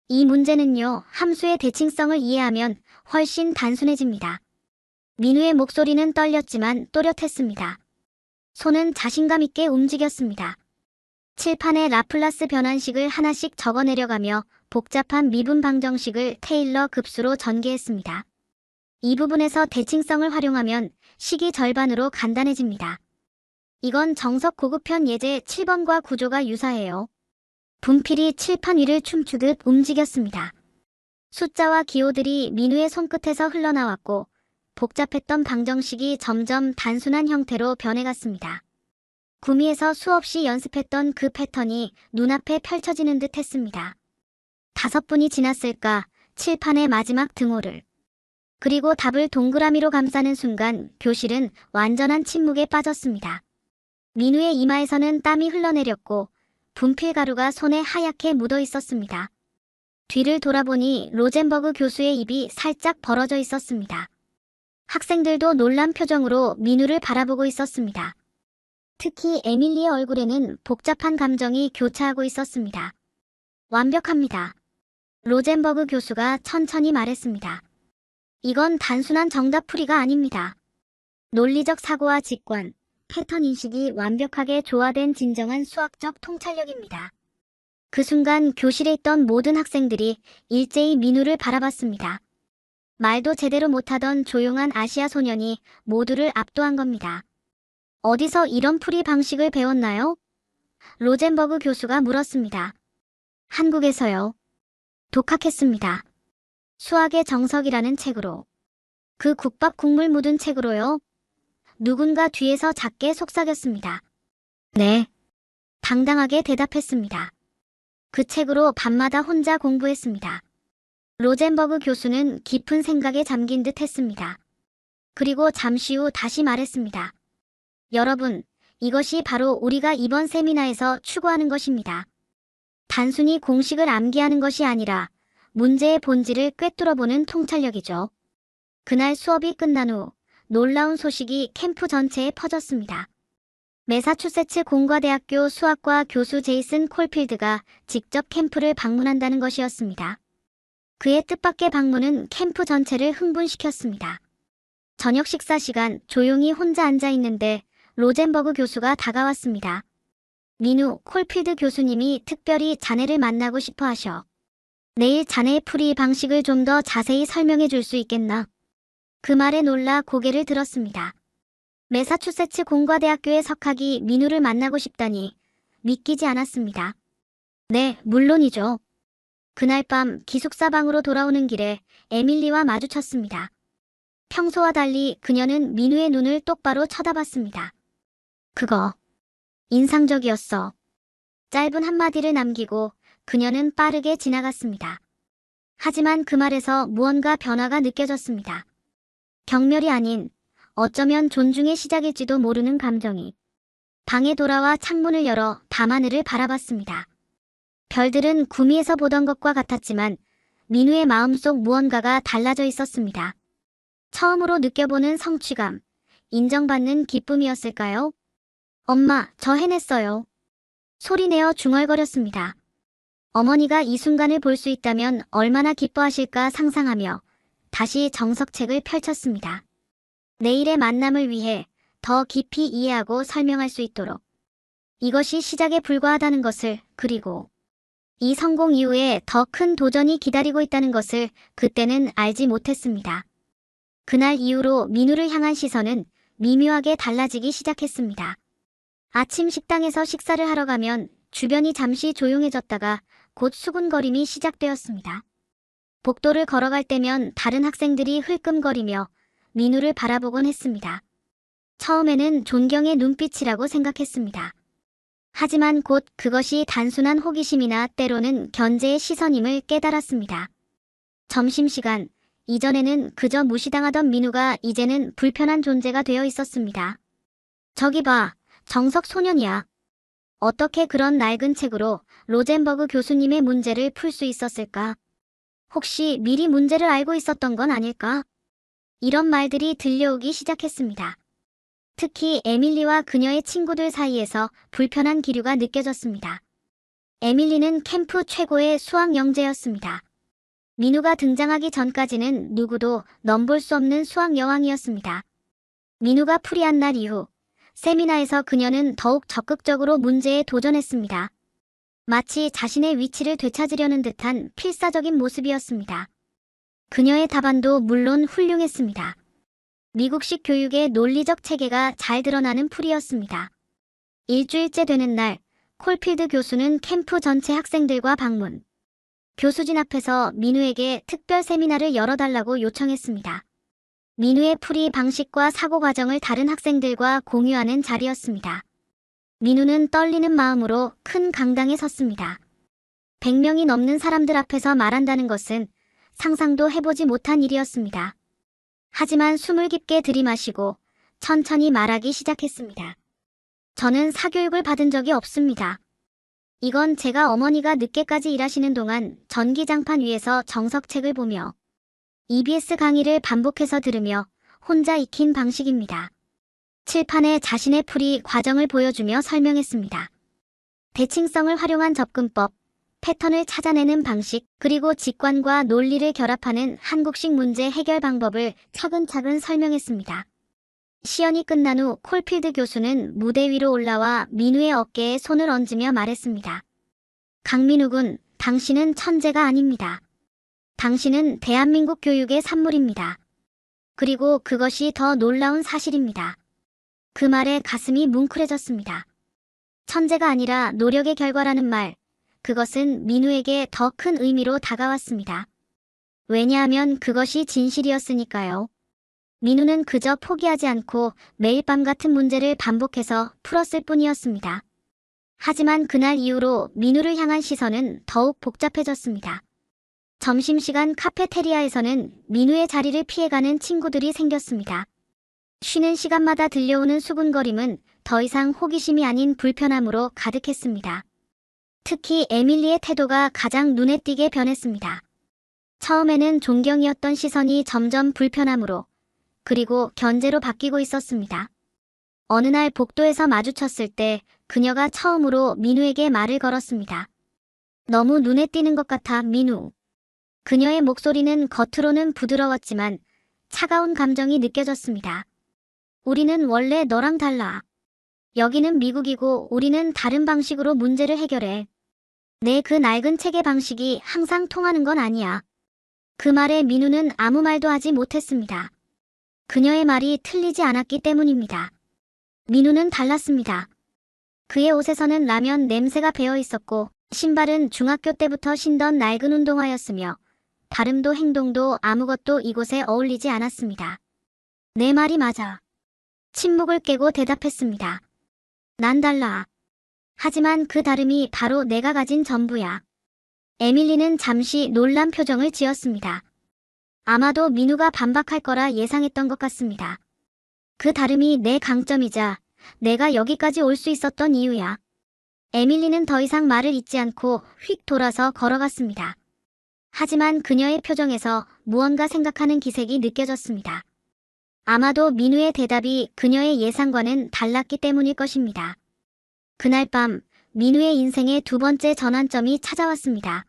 이 문제는요, 함수의 대칭성을 이해하면 훨씬 단순해집니다. 민우의 목소리는 떨렸지만 또렷했습니다. 손은 자신감 있게 움직였습니다. 칠판에 라플라스 변환식을 하나씩 적어내려가며 복잡한 미분 방정식을 테일러 급수로 전개했습니다. 이 부분에서 대칭성을 활용하면 식이 절반으로 간단해집니다. 이건 정석 고급편 예제 7번과 구조가 유사해요. 분필이 칠판 위를 춤추듯 움직였습니다. 숫자와 기호들이 민우의 손끝에서 흘러나왔고 복잡했던 방정식이 점점 단순한 형태로 변해갔습니다. 구미에서 수없이 연습했던 그 패턴이 눈앞에 펼쳐지는 듯 했습니다. 5분이 지났을까 칠판의 마지막 등호를. 그리고 답을 동그라미로 감싸는 순간 교실은 완전한 침묵에 빠졌습니다. 민우의 이마에서는 땀이 흘러내렸고 분필 가루가 손에 하얗게 묻어 있었습니다. 뒤를 돌아보니 로젠버그 교수의 입이 살짝 벌어져 있었습니다. 학생들도 놀란 표정으로 민우를 바라보고 있었습니다. 특히 에밀리의 얼굴에는 복잡한 감정이 교차하고 있었습니다. 완벽합니다. 로젠버그 교수가 천천히 말했습니다. 이건 단순한 정답풀이가 아닙니다. 논리적 사고와 직관, 패턴 인식이 완벽하게 조화된 진정한 수학적 통찰력입니다. 그 순간 교실에 있던 모든 학생들이 일제히 민우를 바라봤습니다. 말도 제대로 못하던 조용한 아시아 소년이 모두를 압도한 겁니다. 어디서 이런 풀이 방식을 배웠나요? 로젠버그 교수가 물었습니다. 한국에서요. 독학했습니다. 수학의 정석이라는 책으로. 그 국밥 국물 묻은 책으로요. 누군가 뒤에서 작게 속삭였습니다. 네. 당당하게 대답했습니다. 그 책으로 밤마다 혼자 공부했습니다. 로젠버그 교수는 깊은 생각에 잠긴 듯 했습니다. 그리고 잠시 후 다시 말했습니다. 여러분, 이것이 바로 우리가 이번 세미나에서 추구하는 것입니다. 단순히 공식을 암기하는 것이 아니라 문제의 본질을 꿰뚫어보는 통찰력이죠. 그날 수업이 끝난 후 놀라운 소식이 캠프 전체에 퍼졌습니다. 매사추세츠 공과대학교 수학과 교수 제이슨 콜필드가 직접 캠프를 방문한다는 것이었습니다. 그의 뜻밖의 방문은 캠프 전체를 흥분시켰습니다. 저녁 식사 시간 조용히 혼자 앉아 있는데 로젠버그 교수가 다가왔습니다. 민우, 콜필드 교수님이 특별히 자네를 만나고 싶어 하셔. 내일 자네의 풀이 방식을 좀 더 자세히 설명해 줄 수 있겠나? 그 말에 놀라 고개를 들었습니다. 매사추세츠 공과대학교의 석학이 민우를 만나고 싶다니 믿기지 않았습니다. 네, 물론이죠. 그날 밤 기숙사 방으로 돌아오는 길에 에밀리와 마주쳤습니다. 평소와 달리 그녀는 민우의 눈을 똑바로 쳐다봤습니다. 그거 인상적이었어. 짧은 한마디를 남기고 그녀는 빠르게 지나갔습니다. 하지만 그 말에서 무언가 변화가 느껴졌습니다. 경멸이 아닌 어쩌면 존중의 시작일지도 모르는 감정이. 방에 돌아와 창문을 열어 밤하늘을 바라봤습니다. 별들은 구미에서 보던 것과 같았지만 민우의 마음속 무언가가 달라져 있었습니다. 처음으로 느껴보는 성취감, 인정받는 기쁨이었을까요? 엄마, 저 해냈어요. 소리내어 중얼거렸습니다. 어머니가 이 순간을 볼 수 있다면 얼마나 기뻐하실까 상상하며 다시 정석책을 펼쳤습니다. 내일의 만남을 위해 더 깊이 이해하고 설명할 수 있도록. 이것이 시작에 불과하다는 것을, 그리고 이 성공 이후에 더 큰 도전이 기다리고 있다는 것을 그때는 알지 못했습니다. 그날 이후로 민우를 향한 시선은 미묘하게 달라지기 시작했습니다. 아침 식당에서 식사를 하러 가면 주변이 잠시 조용해졌다가 곧 수군거림이 시작되었습니다. 복도를 걸어갈 때면 다른 학생들이 흘끔거리며 민우를 바라보곤 했습니다. 처음에는 존경의 눈빛이라고 생각했습니다. 하지만 곧 그것이 단순한 호기심이나 때로는 견제의 시선임을 깨달았습니다. 점심시간, 이전에는 그저 무시당하던 민우가 이제는 불편한 존재가 되어 있었습니다. 저기 봐, 정석 소년이야. 어떻게 그런 낡은 책으로 로젠버그 교수님의 문제를 풀 수 있었을까? 혹시 미리 문제를 알고 있었던 건 아닐까? 이런 말들이 들려오기 시작했습니다. 특히 에밀리와 그녀의 친구들 사이에서 불편한 기류가 느껴졌습니다. 에밀리는 캠프 최고의 수학 영재였습니다. 민우가 등장하기 전까지는 누구도 넘볼 수 없는 수학 여왕이었습니다. 민우가 풀이한 날 이후 세미나에서 그녀는 더욱 적극적으로 문제에 도전했습니다. 마치 자신의 위치를 되찾으려는 듯한 필사적인 모습이었습니다. 그녀의 답안도 물론 훌륭했습니다. 미국식 교육의 논리적 체계가 잘 드러나는 풀이였습니다. 일주일째 되는 날, 콜필드 교수는 캠프 전체 학생들과 방문. 교수진 앞에서 민우에게 특별 세미나를 열어달라고 요청했습니다. 민우의 풀이 방식과 사고 과정을 다른 학생들과 공유하는 자리였습니다. 민우는 떨리는 마음으로 큰 강당에 섰습니다. 100명이 넘는 사람들 앞에서 말한다는 것은 상상도 해보지 못한 일이었습니다. 하지만 숨을 깊게 들이마시고 천천히 말하기 시작했습니다. 저는 사교육을 받은 적이 없습니다. 이건 제가 어머니가 늦게까지 일하시는 동안 전기장판 위에서 정석책을 보며 EBS 강의를 반복해서 들으며 혼자 익힌 방식입니다. 칠판에 자신의 풀이 과정을 보여주며 설명했습니다. 대칭성을 활용한 접근법, 패턴을 찾아내는 방식, 그리고 직관과 논리를 결합하는 한국식 문제 해결 방법을 차근차근 설명했습니다. 시연이 끝난 후 콜필드 교수는 무대 위로 올라와 민우의 어깨에 손을 얹으며 말했습니다. 강민우 군, 당신은 천재가 아닙니다. 당신은 대한민국 교육의 산물입니다. 그리고 그것이 더 놀라운 사실입니다. 그 말에 가슴이 뭉클해졌습니다. 천재가 아니라 노력의 결과라는 말, 그것은 민우에게 더 큰 의미로 다가왔습니다. 왜냐하면 그것이 진실이었으니까요. 민우는 그저 포기하지 않고 매일 밤 같은 문제를 반복해서 풀었을 뿐이었습니다. 하지만 그날 이후로 민우를 향한 시선은 더욱 복잡해졌습니다. 점심시간 카페테리아에서는 민우의 자리를 피해가는 친구들이 생겼습니다. 쉬는 시간마다 들려오는 수군거림은 더 이상 호기심이 아닌 불편함으로 가득했습니다. 특히 에밀리의 태도가 가장 눈에 띄게 변했습니다. 처음에는 존경이었던 시선이 점점 불편함으로, 그리고 견제로 바뀌고 있었습니다. 어느 날 복도에서 마주쳤을 때 그녀가 처음으로 민우에게 말을 걸었습니다. 너무 눈에 띄는 것 같아, 민우. 그녀의 목소리는 겉으로는 부드러웠지만 차가운 감정이 느껴졌습니다. 우리는 원래 너랑 달라. 여기는 미국이고 우리는 다른 방식으로 문제를 해결해. 내 그 낡은 책의 방식이 항상 통하는 건 아니야. 그 말에 민우는 아무 말도 하지 못했습니다. 그녀의 말이 틀리지 않았기 때문입니다. 민우는 달랐습니다. 그의 옷에서는 라면 냄새가 배어 있었고 신발은 중학교 때부터 신던 낡은 운동화였으며 발음도 행동도 아무것도 이곳에 어울리지 않았습니다. 내 말이 맞아. 침묵을 깨고 대답했습니다. 난 달라. 하지만 그 다름이 바로 내가 가진 전부야. 에밀리는 잠시 놀란 표정을 지었습니다. 아마도 민우가 반박할 거라 예상했던 것 같습니다. 그 다름이 내 강점이자 내가 여기까지 올 수 있었던 이유야. 에밀리는 더 이상 말을 잇지 않고 휙 돌아서 걸어갔습니다. 하지만 그녀의 표정에서 무언가 생각하는 기색이 느껴졌습니다. 아마도 민우의 대답이 그녀의 예상과는 달랐기 때문일 것입니다. 그날 밤 민우의 인생의 두 번째 전환점이 찾아왔습니다.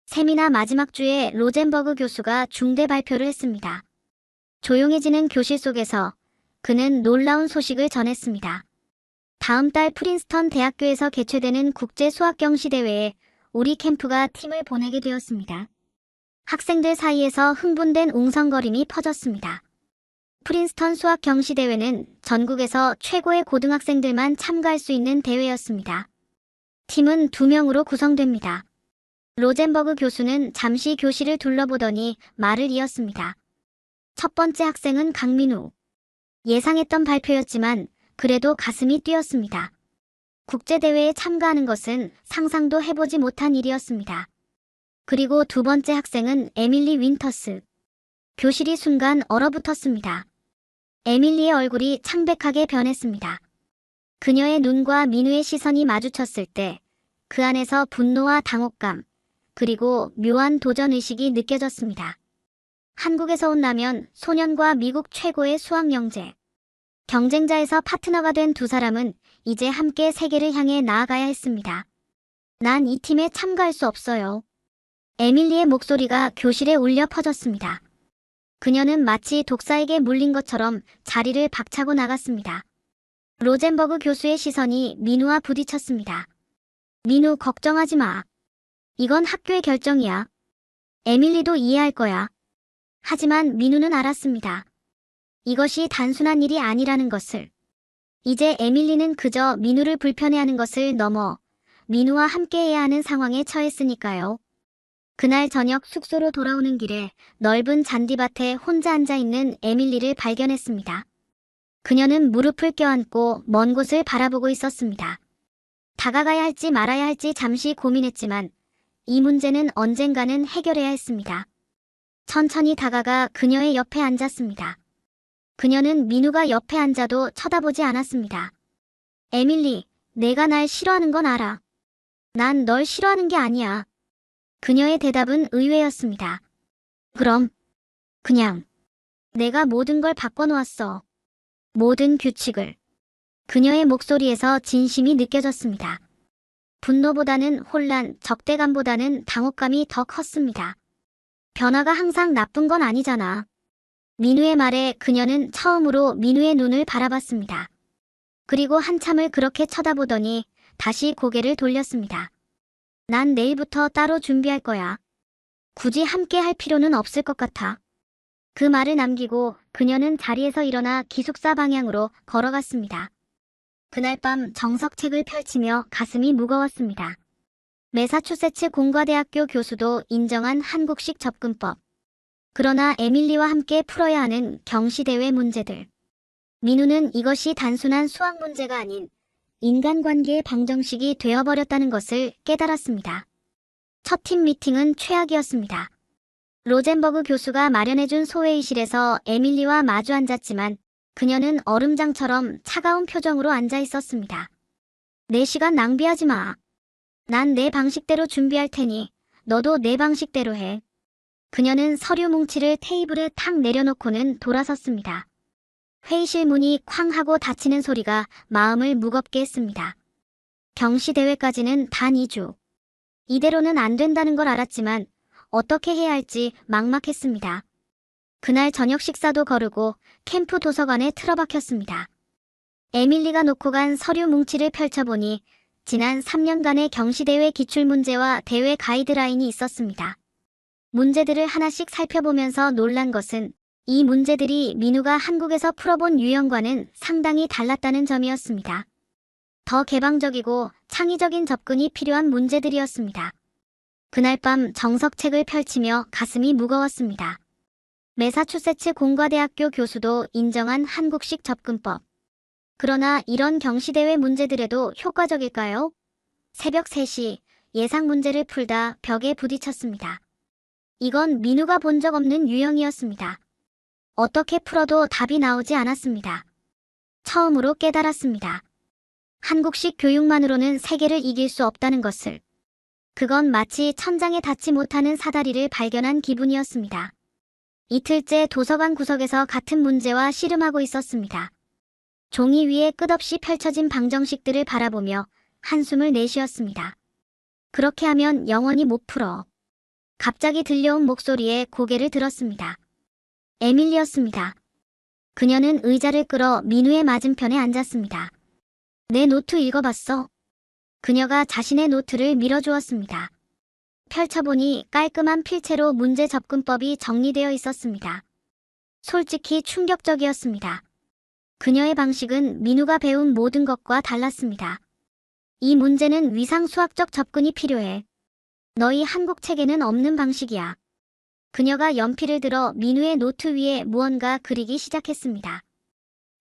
세미나 마지막 주에 로젠버그 교수가 중대 발표를 했습니다. 조용해지는 교실 속에서 그는 놀라운 소식을 전했습니다. 다음 달 프린스턴 대학교에서 개최되는 국제 수학 경시 대회에 우리 캠프가 팀을 보내게 되었습니다. 학생들 사이에서 흥분된 웅성거림이 퍼졌습니다. 프린스턴 수학 경시 대회는 전국에서 최고의 고등학생들만 참가할 수 있는 대회였습니다. 팀은 2명으로 구성됩니다. 로젠버그 교수는 잠시 교실을 둘러보더니 말을 이었습니다. 첫 번째 학생은 강민우. 예상했던 발표였지만 그래도 가슴이 뛰었습니다. 국제대회에 참가하는 것은 상상도 해보지 못한 일이었습니다. 그리고 두 번째 학생은 에밀리 윈터스. 교실이 순간 얼어붙었습니다. 에밀리의 얼굴이 창백하게 변했습니다. 그녀의 눈과 민우의 시선이 마주쳤을 때 그 안에서 분노와 당혹감, 그리고 묘한 도전의식이 느껴졌습니다. 한국에서 온다면 소년과 미국 최고의 수학 영재. 경쟁자에서 파트너가 된 두 사람은 이제 함께 세계를 향해 나아가야 했습니다. 난 이 팀에 참가할 수 없어요. 에밀리의 목소리가 교실에 울려 퍼졌습니다. 그녀는 마치 독사에게 물린 것처럼 자리를 박차고 나갔습니다. 로젠버그 교수의 시선이 민우와 부딪혔습니다. 민우, 걱정하지 마. 이건 학교의 결정이야. 에밀리도 이해할 거야. 하지만 민우는 알았습니다. 이것이 단순한 일이 아니라는 것을. 이제 에밀리는 그저 민우를 불편해하는 것을 넘어 민우와 함께해야 하는 상황에 처했으니까요. 그날 저녁 숙소로 돌아오는 길에 넓은 잔디밭에 혼자 앉아있는 에밀리를 발견했습니다. 그녀는 무릎을 껴안고 먼 곳을 바라보고 있었습니다. 다가가야 할지 말아야 할지 잠시 고민했지만 이 문제는 언젠가는 해결해야 했습니다. 천천히 다가가 그녀의 옆에 앉았습니다. 그녀는 민우가 옆에 앉아도 쳐다보지 않았습니다. 에밀리, 내가 날 싫어하는 건 알아. 난 널 싫어하는 게 아니야. 그녀의 대답은 의외였습니다. 그럼, 그냥, 내가 모든 걸 바꿔놓았어. 모든 규칙을. 그녀의 목소리에서 진심이 느껴졌습니다. 분노보다는 혼란, 적대감보다는 당혹감이 더 컸습니다. 변화가 항상 나쁜 건 아니잖아. 민우의 말에 그녀는 처음으로 민우의 눈을 바라봤습니다. 그리고 한참을 그렇게 쳐다보더니 다시 고개를 돌렸습니다. 난 내일부터 따로 준비할 거야. 굳이 함께 할 필요는 없을 것 같아. 그 말을 남기고 그녀는 자리에서 일어나 기숙사 방향으로 걸어갔습니다. 그날 밤 정석책을 펼치며 가슴이 무거웠습니다. 매사추세츠 공과대학교 교수도 인정한 한국식 접근법. 그러나 에밀리와 함께 풀어야 하는 경시대회 문제들. 민우는 이것이 단순한 수학 문제가 아닌 인간관계의 방정식이 되어버렸다는 것을 깨달았습니다. 첫 팀 미팅은 최악이었습니다. 로젠버그 교수가 마련해준 소회의실에서 에밀리와 마주 앉았지만 그녀는 얼음장처럼 차가운 표정으로 앉아 있었습니다. 내 시간 낭비하지 마. 난 내 방식대로 준비할 테니 너도 내 방식대로 해. 그녀는 서류 뭉치를 테이블에 탁 내려놓고는 돌아섰습니다. 회의실 문이 쾅 하고 닫히는 소리가 마음을 무겁게 했습니다. 경시대회까지는 단 2주. 이대로는 안 된다는 걸 알았지만 어떻게 해야 할지 막막했습니다. 그날 저녁 식사도 거르고 캠프 도서관에 틀어박혔습니다. 에밀리가 놓고 간 서류 뭉치를 펼쳐보니 지난 3년간의 경시대회 기출문제와 대회 가이드라인이 있었습니다. 문제들을 하나씩 살펴보면서 놀란 것은 이 문제들이 민우가 한국에서 풀어본 유형과는 상당히 달랐다는 점이었습니다. 더 개방적이고 창의적인 접근이 필요한 문제들이었습니다. 그날 밤 정석책을 펼치며 가슴이 무거웠습니다. 매사추세츠 공과대학교 교수도 인정한 한국식 접근법. 그러나 이런 경시대회 문제들에도 효과적일까요? 새벽 3시 예상 문제를 풀다 벽에 부딪혔습니다. 이건 민우가 본 적 없는 유형이었습니다. 어떻게 풀어도 답이 나오지 않았습니다. 처음으로 깨달았습니다. 한국식 교육만으로는 세계를 이길 수 없다는 것을. 그건 마치 천장에 닿지 못하는 사다리를 발견한 기분이었습니다. 이틀째 도서관 구석에서 같은 문제와 씨름하고 있었습니다. 종이 위에 끝없이 펼쳐진 방정식들을 바라보며 한숨을 내쉬었습니다. 그렇게 하면 영원히 못 풀어. 갑자기 들려온 목소리에 고개를 들었습니다. 에밀리였습니다. 그녀는 의자를 끌어 민우의 맞은편에 앉았습니다. 내 노트 읽어봤어. 그녀가 자신의 노트를 밀어주었습니다. 펼쳐보니 깔끔한 필체로 문제 접근법이 정리되어 있었습니다. 솔직히 충격적이었습니다. 그녀의 방식은 민우가 배운 모든 것과 달랐습니다. 이 문제는 위상 수학적 접근이 필요해. 너희 한국 책에는 없는 방식이야. 그녀가 연필을 들어 민우의 노트 위에 무언가 그리기 시작했습니다.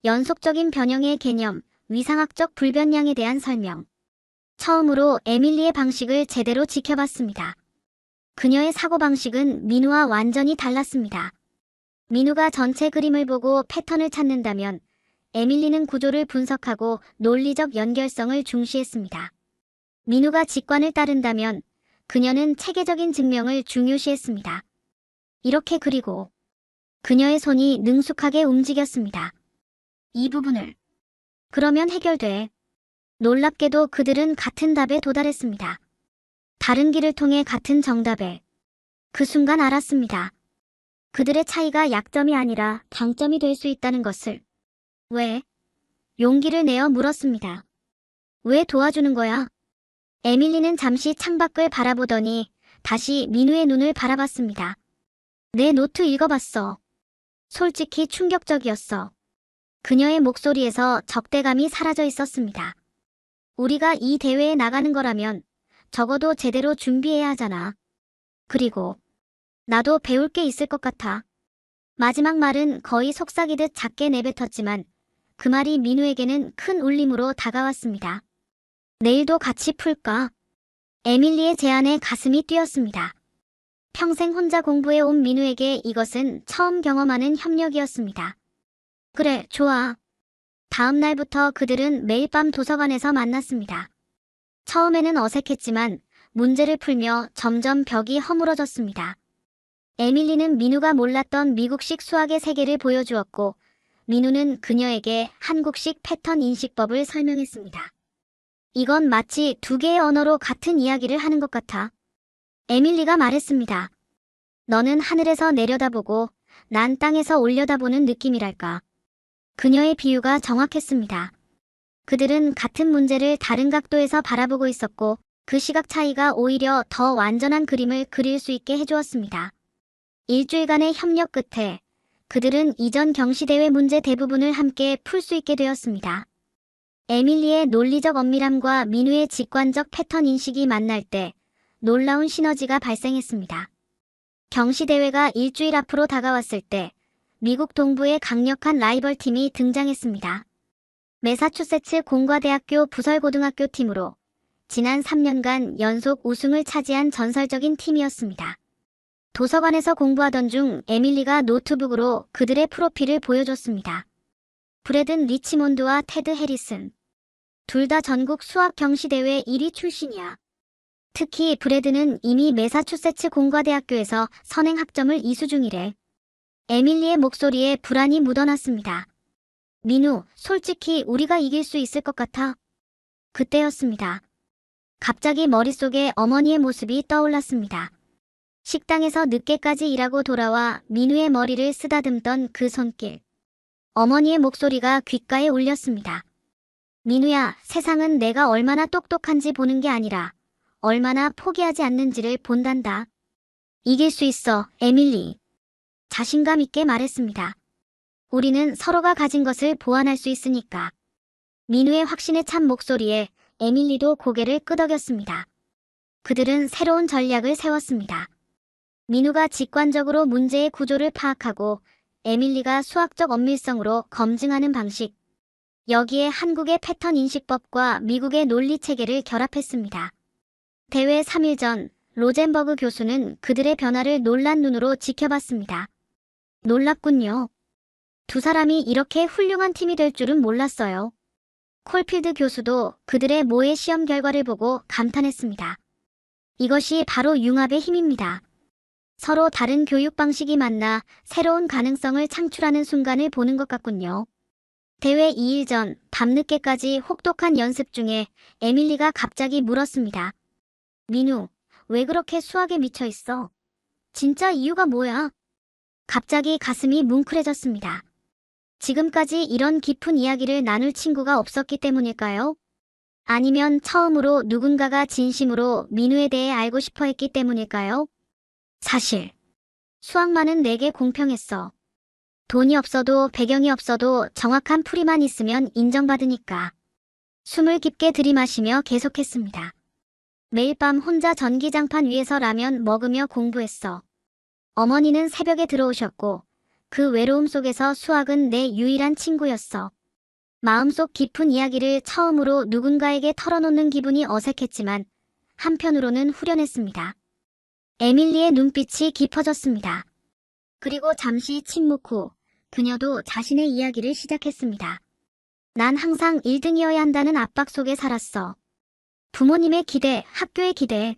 연속적인 변형의 개념, 위상학적 불변량에 대한 설명. 처음으로 에밀리의 방식을 제대로 지켜봤습니다. 그녀의 사고방식은 민우와 완전히 달랐습니다. 민우가 전체 그림을 보고 패턴을 찾는다면 에밀리는 구조를 분석하고 논리적 연결성을 중시했습니다. 민우가 직관을 따른다면 그녀는 체계적인 증명을 중요시했습니다. 이렇게 그리고 그녀의 손이 능숙하게 움직였습니다. 이 부분을. 그러면 해결돼. 놀랍게도 그들은 같은 답에 도달했습니다. 다른 길을 통해 같은 정답에. 그 순간 알았습니다. 그들의 차이가 약점이 아니라 강점이 될 수 있다는 것을. 왜? 용기를 내어 물었습니다. 왜 도와주는 거야? 에밀리는 잠시 창밖을 바라보더니 다시 민우의 눈을 바라봤습니다. 내 노트 읽어봤어. 솔직히 충격적이었어. 그녀의 목소리에서 적대감이 사라져 있었습니다. 우리가 이 대회에 나가는 거라면 적어도 제대로 준비해야 하잖아. 그리고 나도 배울 게 있을 것 같아. 마지막 말은 거의 속삭이듯 작게 내뱉었지만 그 말이 민우에게는 큰 울림으로 다가왔습니다. 내일도 같이 풀까? 에밀리의 제안에 가슴이 뛰었습니다. 평생 혼자 공부해온 민우에게 이것은 처음 경험하는 협력이었습니다. 그래, 좋아. 다음 날부터 그들은 매일 밤 도서관에서 만났습니다. 처음에는 어색했지만 문제를 풀며 점점 벽이 허물어졌습니다. 에밀리는 민우가 몰랐던 미국식 수학의 세계를 보여주었고 민우는 그녀에게 한국식 패턴 인식법을 설명했습니다. 이건 마치 두 개의 언어로 같은 이야기를 하는 것 같아. 에밀리가 말했습니다. 너는 하늘에서 내려다보고 난 땅에서 올려다보는 느낌이랄까. 그녀의 비유가 정확했습니다. 그들은 같은 문제를 다른 각도에서 바라보고 있었고 그 시각 차이가 오히려 더 완전한 그림을 그릴 수 있게 해주었습니다. 일주일간의 협력 끝에 그들은 이전 경시대회 문제 대부분을 함께 풀 수 있게 되었습니다. 에밀리의 논리적 엄밀함과 민우의 직관적 패턴 인식이 만날 때 놀라운 시너지가 발생했습니다. 경시대회가 일주일 앞으로 다가왔을 때 미국 동부의 강력한 라이벌 팀이 등장했습니다. 매사추세츠 공과대학교 부설고등학교 팀으로 지난 3년간 연속 우승을 차지한 전설적인 팀이었습니다. 도서관에서 공부하던 중 에밀리가 노트북으로 그들의 프로필을 보여줬습니다. 브래든 리치몬드와 테드 해리슨. 둘 다 전국 수학 경시대회 1위 출신이야. 특히 브래드는 이미 매사추세츠 공과대학교에서 선행 학점을 이수 중이래. 에밀리의 목소리에 불안이 묻어났습니다. 민우, 솔직히 우리가 이길 수 있을 것 같아. 그때였습니다. 갑자기 머릿속에 어머니의 모습이 떠올랐습니다. 식당에서 늦게까지 일하고 돌아와 민우의 머리를 쓰다듬던 그 손길. 어머니의 목소리가 귓가에 울렸습니다. 민우야, 세상은 내가 얼마나 똑똑한지 보는 게 아니라 얼마나 포기하지 않는지를 본단다. 이길 수 있어, 에밀리. 자신감 있게 말했습니다. 우리는 서로가 가진 것을 보완할 수 있으니까. 민우의 확신에 찬 목소리에 에밀리도 고개를 끄덕였습니다. 그들은 새로운 전략을 세웠습니다. 민우가 직관적으로 문제의 구조를 파악하고 에밀리가 수학적 엄밀성으로 검증하는 방식. 여기에 한국의 패턴 인식법과 미국의 논리 체계를 결합했습니다. 대회 3일 전 로젠버그 교수는 그들의 변화를 놀란 눈으로 지켜봤습니다. 놀랍군요. 두 사람이 이렇게 훌륭한 팀이 될 줄은 몰랐어요. 콜필드 교수도 그들의 모의 시험 결과를 보고 감탄했습니다. 이것이 바로 융합의 힘입니다. 서로 다른 교육 방식이 만나 새로운 가능성을 창출하는 순간을 보는 것 같군요. 대회 2일 전 밤늦게까지 혹독한 연습 중에 에밀리가 갑자기 물었습니다. 민우, 왜 그렇게 수학에 미쳐 있어? 진짜 이유가 뭐야? 갑자기 가슴이 뭉클해졌습니다. 지금까지 이런 깊은 이야기를 나눌 친구가 없었기 때문일까요? 아니면 처음으로 누군가가 진심으로 민우에 대해 알고 싶어 했기 때문일까요? 사실 수학만은 내게 공평했어. 돈이 없어도 배경이 없어도 정확한 풀이만 있으면 인정받으니까. 숨을 깊게 들이마시며 계속했습니다. 매일 밤 혼자 전기장판 위에서 라면 먹으며 공부했어. 어머니는 새벽에 들어오셨고 그 외로움 속에서 수학은 내 유일한 친구였어. 마음속 깊은 이야기를 처음으로 누군가에게 털어놓는 기분이 어색했지만 한편으로는 후련했습니다. 에밀리의 눈빛이 깊어졌습니다. 그리고 잠시 침묵 후 그녀도 자신의 이야기를 시작했습니다. 난 항상 1등이어야 한다는 압박 속에 살았어. 부모님의 기대, 학교의 기대.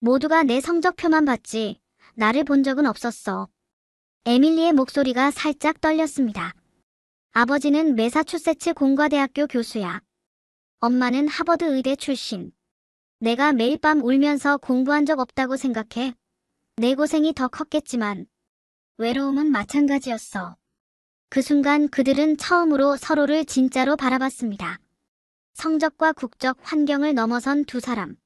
모두가 내 성적표만 봤지 나를 본 적은 없었어. 에밀리의 목소리가 살짝 떨렸습니다. 아버지는 매사추세츠 공과대학교 교수야. 엄마는 하버드 의대 출신. 내가 매일 밤 울면서 공부한 적 없다고 생각해. 내 고생이 더 컸겠지만 외로움은 마찬가지였어. 그 순간 그들은 처음으로 서로를 진짜로 바라봤습니다. 성적과 국적, 환경을 넘어선 두 사람.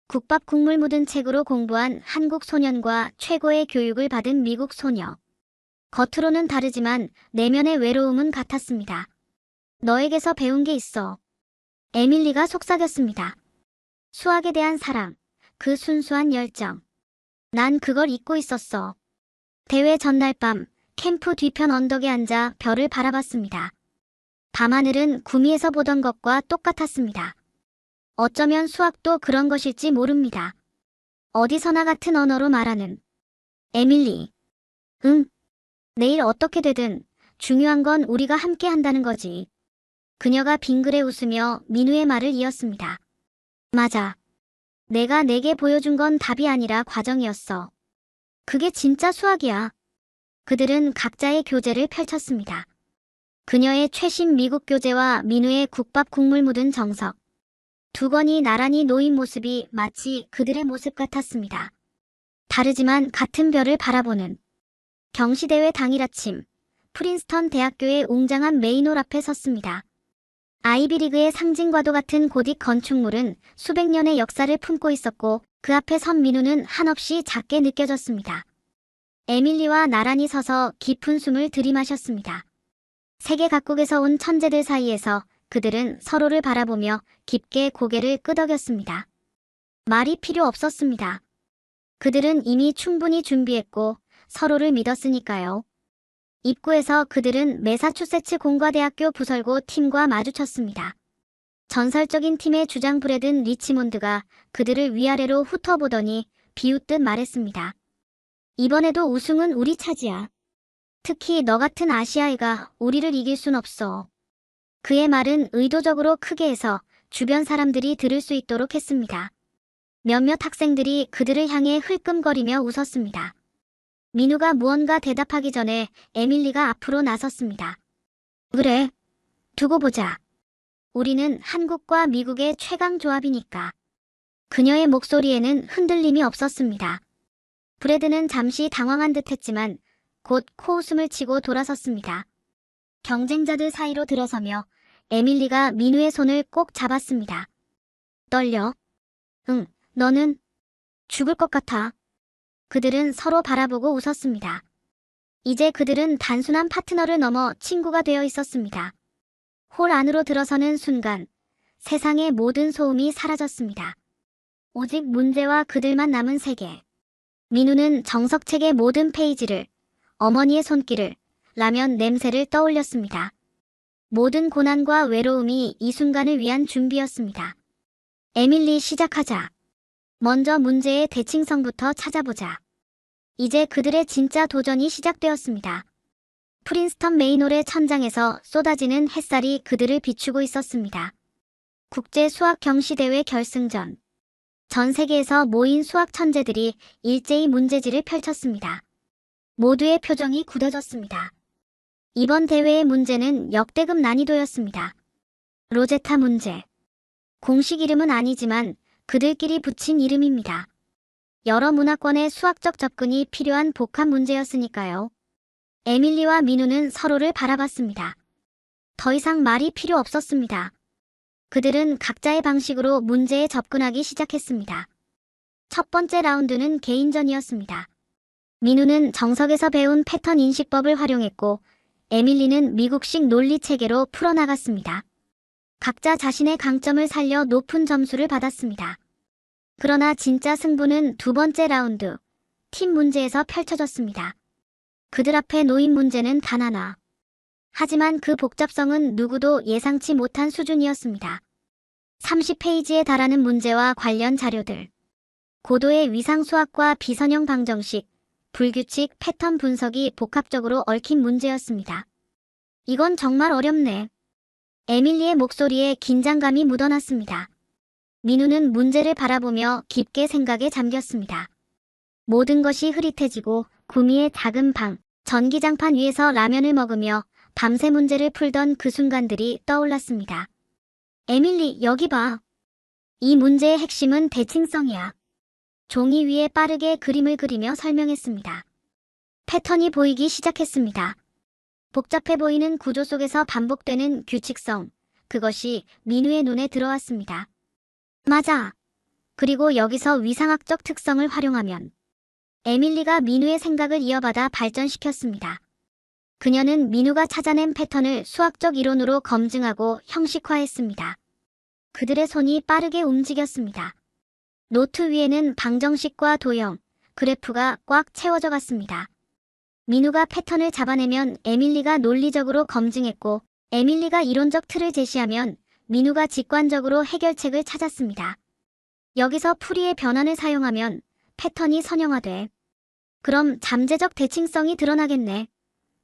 국밥 국물 묻은 책으로 공부한 한국 소년과 최고의 교육을 받은 미국 소녀. 겉으로는 다르지만 내면의 외로움은 같았습니다. 너에게서 배운 게 있어. 에밀리가 속삭였습니다. 수학에 대한 사랑, 그 순수한 열정. 난 그걸 잊고 있었어. 대회 전날 밤 캠프 뒤편 언덕에 앉아 별을 바라봤습니다. 밤하늘은 구미에서 보던 것과 똑같았습니다. 어쩌면 수학도 그런 것일지 모릅니다. 어디서나 같은 언어로 말하는 에밀리. 응. 내일 어떻게 되든 중요한 건 우리가 함께 한다는 거지. 그녀가 빙그레 웃으며 민우의 말을 이었습니다. 맞아. 내가 내게 보여준 건 답이 아니라 과정이었어. 그게 진짜 수학이야. 그들은 각자의 교재를 펼쳤습니다. 그녀의 최신 미국 교재와 민우의 국밥 국물 묻은 정석. 두 권이 나란히 놓인 모습이 마치 그들의 모습 같았습니다. 다르지만 같은 별을 바라보는. 경시대회 당일 아침, 프린스턴 대학교의 웅장한 메인홀 앞에 섰습니다. 아이비리그의 상징과도 같은 고딕 건축물은 수백 년의 역사를 품고 있었고 그 앞에 선 민우는 한없이 작게 느껴졌습니다. 에밀리와 나란히 서서 깊은 숨을 들이마셨습니다. 세계 각국에서 온 천재들 사이에서 그들은 서로를 바라보며 깊게 고개를 끄덕였습니다. 말이 필요 없었습니다. 그들은 이미 충분히 준비했고 서로를 믿었으니까요. 입구에서 그들은 매사추세츠 공과대학교 부설고 팀과 마주쳤습니다. 전설적인 팀의 주장 브래든 리치몬드가 그들을 위아래로 훑어보더니 비웃듯 말했습니다. 이번에도 우승은 우리 차지야. 특히 너 같은 아시아이가 우리를 이길 순 없어. 그의 말은 의도적으로 크게 해서 주변 사람들이 들을 수 있도록 했습니다. 몇몇 학생들이 그들을 향해 흘끔거리며 웃었습니다. 민우가 무언가 대답하기 전에 에밀리가 앞으로 나섰습니다. 그래, 두고 보자. 우리는 한국과 미국의 최강 조합이니까. 그녀의 목소리에는 흔들림이 없었습니다. 브래드는 잠시 당황한 듯 했지만 곧 코웃음을 치고 돌아섰습니다. 경쟁자들 사이로 들어서며 에밀리가 민우의 손을 꼭 잡았습니다. 떨려? 응, 너는? 죽을 것 같아. 그들은 서로 바라보고 웃었습니다. 이제 그들은 단순한 파트너를 넘어 친구가 되어 있었습니다. 홀 안으로 들어서는 순간 세상의 모든 소음이 사라졌습니다. 오직 문제와 그들만 남은 세계. 민우는 정석책의 모든 페이지를, 어머니의 손길을, 라면 냄새를 떠올렸습니다. 모든 고난과 외로움이 이 순간을 위한 준비였습니다. 에밀리 시작하자. 먼저 문제의 대칭성부터 찾아보자. 이제 그들의 진짜 도전이 시작되었습니다. 프린스턴 메이홀의 천장에서 쏟아지는 햇살이 그들을 비추고 있었습니다. 국제 수학 경시대회 결승전. 전 세계에서 모인 수학 천재들이 일제히 문제지를 펼쳤습니다. 모두의 표정이 굳어졌습니다. 이번 대회의 문제는 역대급 난이도였습니다. 로제타 문제. 공식 이름은 아니지만 그들끼리 붙인 이름입니다. 여러 문화권의 수학적 접근이 필요한 복합 문제였으니까요. 에밀리와 민우는 서로를 바라봤습니다. 더 이상 말이 필요 없었습니다. 그들은 각자의 방식으로 문제에 접근하기 시작했습니다. 첫 번째 라운드는 개인전이었습니다. 민우는 정석에서 배운 패턴 인식법을 활용했고, 에밀리는 미국식 논리 체계로 풀어나갔습니다. 각자 자신의 강점을 살려 높은 점수를 받았습니다. 그러나 진짜 승부는 두 번째 라운드, 팀 문제에서 펼쳐졌습니다. 그들 앞에 놓인 문제는 단 하나. 하지만 그 복잡성은 누구도 예상치 못한 수준이었습니다. 30페이지에 달하는 문제와 관련 자료들. 고도의 위상수학과 비선형 방정식, 불규칙 패턴 분석이 복합적으로 얽힌 문제였습니다. 이건 정말 어렵네. 에밀리의 목소리에 긴장감이 묻어났습니다. 민우는 문제를 바라보며 깊게 생각에 잠겼습니다. 모든 것이 흐릿해지고 구미의 작은 방, 전기장판 위에서 라면을 먹으며 밤새 문제를 풀던 그 순간들이 떠올랐습니다. 에밀리, 여기 봐. 이 문제의 핵심은 대칭성이야. 종이 위에 빠르게 그림을 그리며 설명했습니다. 패턴이 보이기 시작했습니다. 복잡해 보이는 구조 속에서 반복되는 규칙성, 그것이 민우의 눈에 들어왔습니다. 맞아. 그리고 여기서 위상학적 특성을 활용하면 에밀리가 민우의 생각을 이어받아 발전시켰습니다. 그녀는 민우가 찾아낸 패턴을 수학적 이론으로 검증하고 형식화했습니다. 그들의 손이 빠르게 움직였습니다. 노트 위에는 방정식과 도형, 그래프가 꽉 채워져 갔습니다. 민우가 패턴을 잡아내면 에밀리가 논리적으로 검증했고, 에밀리가 이론적 틀을 제시하면 민우가 직관적으로 해결책을 찾았습니다. 여기서 풀이의 변환을 사용하면 패턴이 선형화돼. 그럼 잠재적 대칭성이 드러나겠네.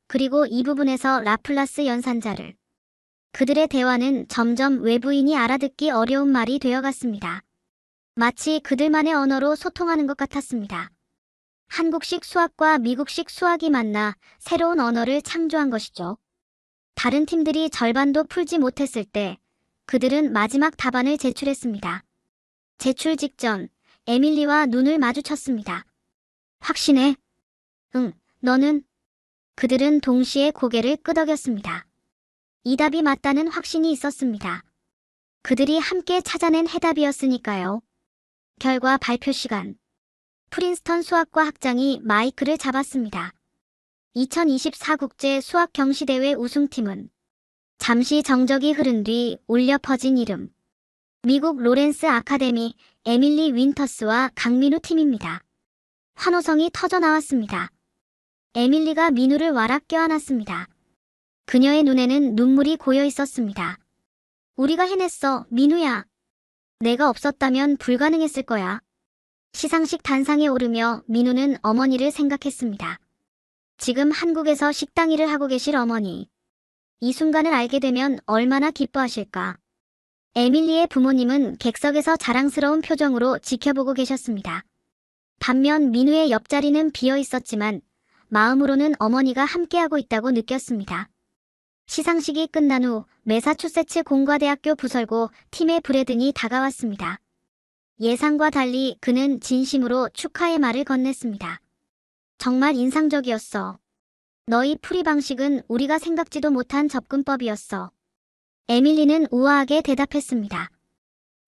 그리고 이 부분에서 라플라스 연산자를. 그들의 대화는 점점 외부인이 알아듣기 어려운 말이 되어갔습니다. 마치 그들만의 언어로 소통하는 것 같았습니다. 한국식 수학과 미국식 수학이 만나 새로운 언어를 창조한 것이죠. 다른 팀들이 절반도 풀지 못했을 때 그들은 마지막 답안을 제출했습니다. 제출 직전 에밀리와 눈을 마주쳤습니다. 확신해? 응, 너는? 그들은 동시에 고개를 끄덕였습니다. 이 답이 맞다는 확신이 있었습니다. 그들이 함께 찾아낸 해답이었으니까요. 결과 발표 시간. 프린스턴 수학과 학장이 마이크를 잡았습니다. 2024 국제 수학 경시대회 우승팀은 잠시 정적이 흐른 뒤 울려 퍼진 이름. 미국 로렌스 아카데미 에밀리 윈터스와 강민우 팀입니다. 환호성이 터져 나왔습니다. 에밀리가 민우를 와락 껴안았습니다. 그녀의 눈에는 눈물이 고여 있었습니다. 우리가 해냈어, 민우야. 내가 없었다면 불가능했을 거야. 시상식 단상에 오르며 민우는 어머니를 생각했습니다. 지금 한국에서 식당 일을 하고 계실 어머니. 이 순간을 알게 되면 얼마나 기뻐하실까. 에밀리의 부모님은 객석에서 자랑스러운 표정으로 지켜보고 계셨습니다. 반면 민우의 옆자리는 비어 있었지만 마음으로는 어머니가 함께하고 있다고 느꼈습니다. 시상식이 끝난 후 매사추세츠 공과대학교 부설고 팀의 브래든이 다가왔습니다. 예상과 달리 그는 진심으로 축하의 말을 건넸습니다. 정말 인상적이었어. 너희 풀이 방식은 우리가 생각지도 못한 접근법이었어. 에밀리는 우아하게 대답했습니다.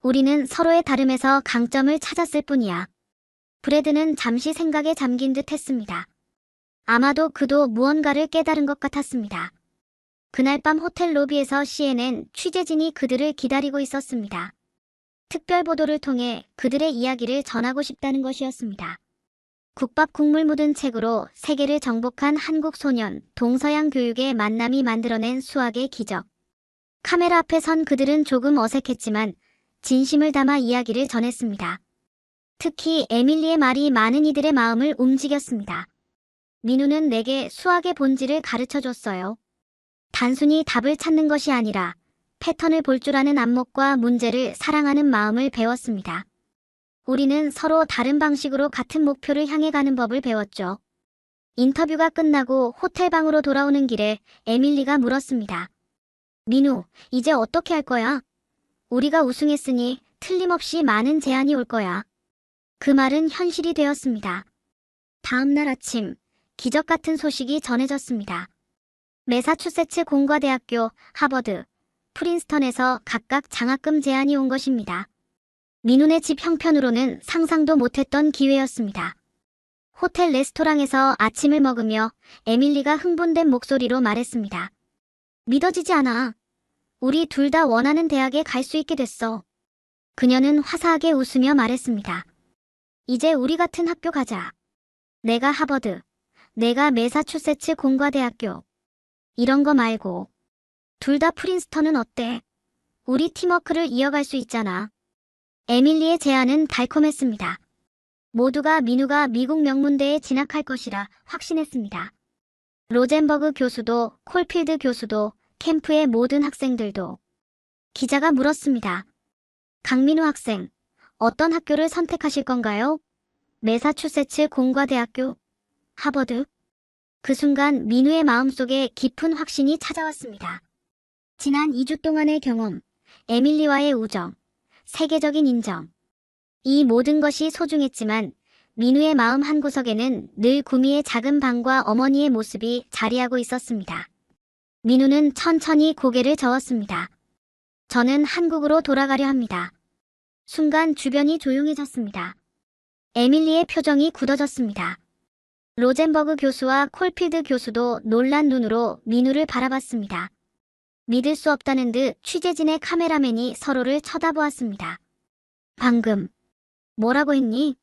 우리는 서로의 다름에서 강점을 찾았을 뿐이야. 브래드는 잠시 생각에 잠긴 듯 했습니다. 아마도 그도 무언가를 깨달은 것 같았습니다. 그날 밤 호텔 로비에서 CNN 취재진이 그들을 기다리고 있었습니다. 특별 보도를 통해 그들의 이야기를 전하고 싶다는 것이었습니다. 국밥 국물 묻은 책으로 세계를 정복한 한국 소년, 동서양 교육의 만남이 만들어낸 수학의 기적. 카메라 앞에 선 그들은 조금 어색했지만 진심을 담아 이야기를 전했습니다. 특히 에밀리의 말이 많은 이들의 마음을 움직였습니다. 민우는 내게 수학의 본질을 가르쳐줬어요. 단순히 답을 찾는 것이 아니라 패턴을 볼 줄 아는 안목과 문제를 사랑하는 마음을 배웠습니다. 우리는 서로 다른 방식으로 같은 목표를 향해 가는 법을 배웠죠. 인터뷰가 끝나고 호텔 방으로 돌아오는 길에 에밀리가 물었습니다. 민우, 이제 어떻게 할 거야? 우리가 우승했으니 틀림없이 많은 제안이 올 거야. 그 말은 현실이 되었습니다. 다음 날 아침, 기적 같은 소식이 전해졌습니다. 매사추세츠 공과대학교, 하버드, 프린스턴에서 각각 장학금 제안이 온 것입니다. 민훈의 집 형편으로는 상상도 못했던 기회였습니다. 호텔 레스토랑에서 아침을 먹으며 에밀리가 흥분된 목소리로 말했습니다. 믿어지지 않아. 우리 둘 다 원하는 대학에 갈 수 있게 됐어. 그녀는 화사하게 웃으며 말했습니다. 이제 우리 같은 학교 가자. 내가 하버드, 내가 매사추세츠 공과대학교. 이런 거 말고. 둘 다 프린스턴은 어때? 우리 팀워크를 이어갈 수 있잖아. 에밀리의 제안은 달콤했습니다. 모두가 민우가 미국 명문대에 진학할 것이라 확신했습니다. 로젠버그 교수도, 콜필드 교수도, 캠프의 모든 학생들도. 기자가 물었습니다. 강민우 학생, 어떤 학교를 선택하실 건가요? 매사추세츠 공과대학교, 하버드. 그 순간 민우의 마음속에 깊은 확신이 찾아왔습니다. 지난 2주 동안의 경험, 에밀리와의 우정, 세계적인 인정. 이 모든 것이 소중했지만 민우의 마음 한구석에는 늘 구미의 작은 방과 어머니의 모습이 자리하고 있었습니다. 민우는 천천히 고개를 저었습니다. 저는 한국으로 돌아가려 합니다. 순간 주변이 조용해졌습니다. 에밀리의 표정이 굳어졌습니다. 로젠버그 교수와 콜필드 교수도 놀란 눈으로 민우를 바라봤습니다. 믿을 수 없다는 듯 취재진의 카메라맨이 서로를 쳐다보았습니다. 방금 뭐라고 했니?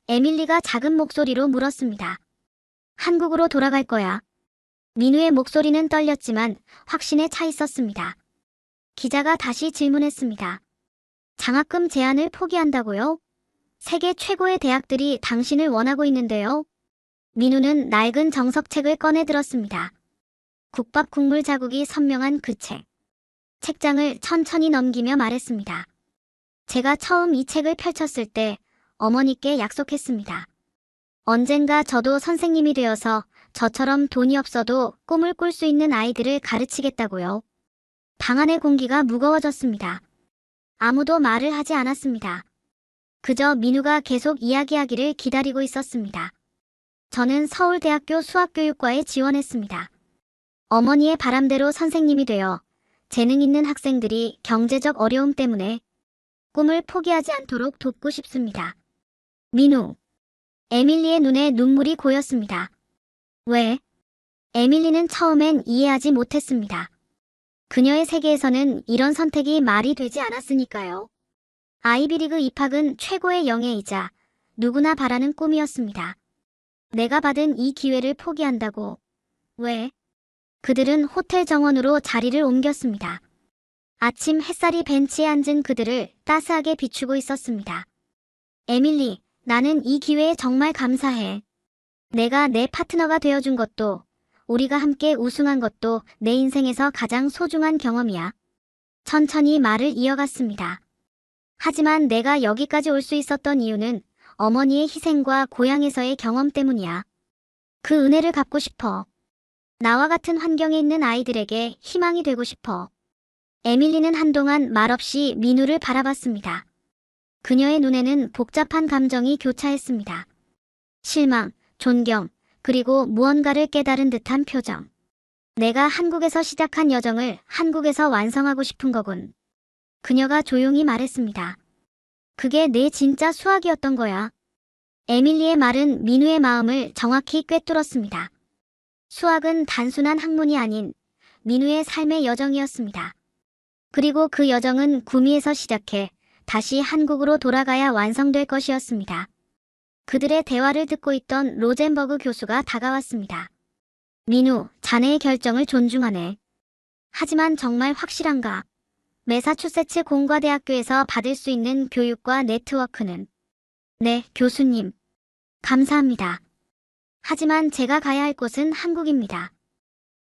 에밀리가 작은 목소리로 물었습니다. 한국으로 돌아갈 거야. 민우의 목소리는 떨렸지만 확신에 차 있었습니다. 기자가 다시 질문했습니다. 장학금 제안을 포기한다고요? 세계 최고의 대학들이 당신을 원하고 있는데요. 민우는 낡은 정석책을 꺼내 들었습니다. 국밥 국물 자국이 선명한 그 책. 책장을 천천히 넘기며 말했습니다. 제가 처음 이 책을 펼쳤을 때 어머니께 약속했습니다. 언젠가 저도 선생님이 되어서 저처럼 돈이 없어도 꿈을 꿀 수 있는 아이들을 가르치겠다고요. 방 안의 공기가 무거워졌습니다. 아무도 말을 하지 않았습니다. 그저 민우가 계속 이야기하기를 기다리고 있었습니다. 저는 서울대학교 수학교육과에 지원했습니다. 어머니의 바람대로 선생님이 되어 재능 있는 학생들이 경제적 어려움 때문에 꿈을 포기하지 않도록 돕고 싶습니다. 민우. 에밀리의 눈에 눈물이 고였습니다. 왜? 에밀리는 처음엔 이해하지 못했습니다. 그녀의 세계에서는 이런 선택이 말이 되지 않았으니까요. 아이비리그 입학은 최고의 영예이자 누구나 바라는 꿈이었습니다. 내가 받은 이 기회를 포기한다고. 왜? 그들은 호텔 정원으로 자리를 옮겼습니다. 아침 햇살이 벤치에 앉은 그들을 따스하게 비추고 있었습니다. 에밀리, 나는 이 기회에 정말 감사해. 내가 내 파트너가 되어준 것도, 우리가 함께 우승한 것도 내 인생에서 가장 소중한 경험이야. 천천히 말을 이어갔습니다. 하지만 내가 여기까지 올 수 있었던 이유는 어머니의 희생과 고향에서의 경험 때문이야. 그 은혜를 갚고 싶어. 나와 같은 환경에 있는 아이들에게 희망이 되고 싶어. 에밀리는 한동안 말없이 민우를 바라봤습니다. 그녀의 눈에는 복잡한 감정이 교차했습니다. 실망, 존경, 그리고 무언가를 깨달은 듯한 표정. 내가 한국에서 시작한 여정을 한국에서 완성하고 싶은 거군. 그녀가 조용히 말했습니다. 그게 내 진짜 수학이었던 거야. 에밀리의 말은 민우의 마음을 정확히 꿰뚫었습니다. 수학은 단순한 학문이 아닌 민우의 삶의 여정이었습니다. 그리고 그 여정은 구미에서 시작해 다시 한국으로 돌아가야 완성될 것이었습니다. 그들의 대화를 듣고 있던 로젠버그 교수가 다가왔습니다. 민우, 자네의 결정을 존중하네. 하지만 정말 확실한가? 매사추세츠 공과대학교에서 받을 수 있는 교육과 네트워크는? 네, 교수님. 감사합니다. 하지만 제가 가야 할 곳은 한국입니다.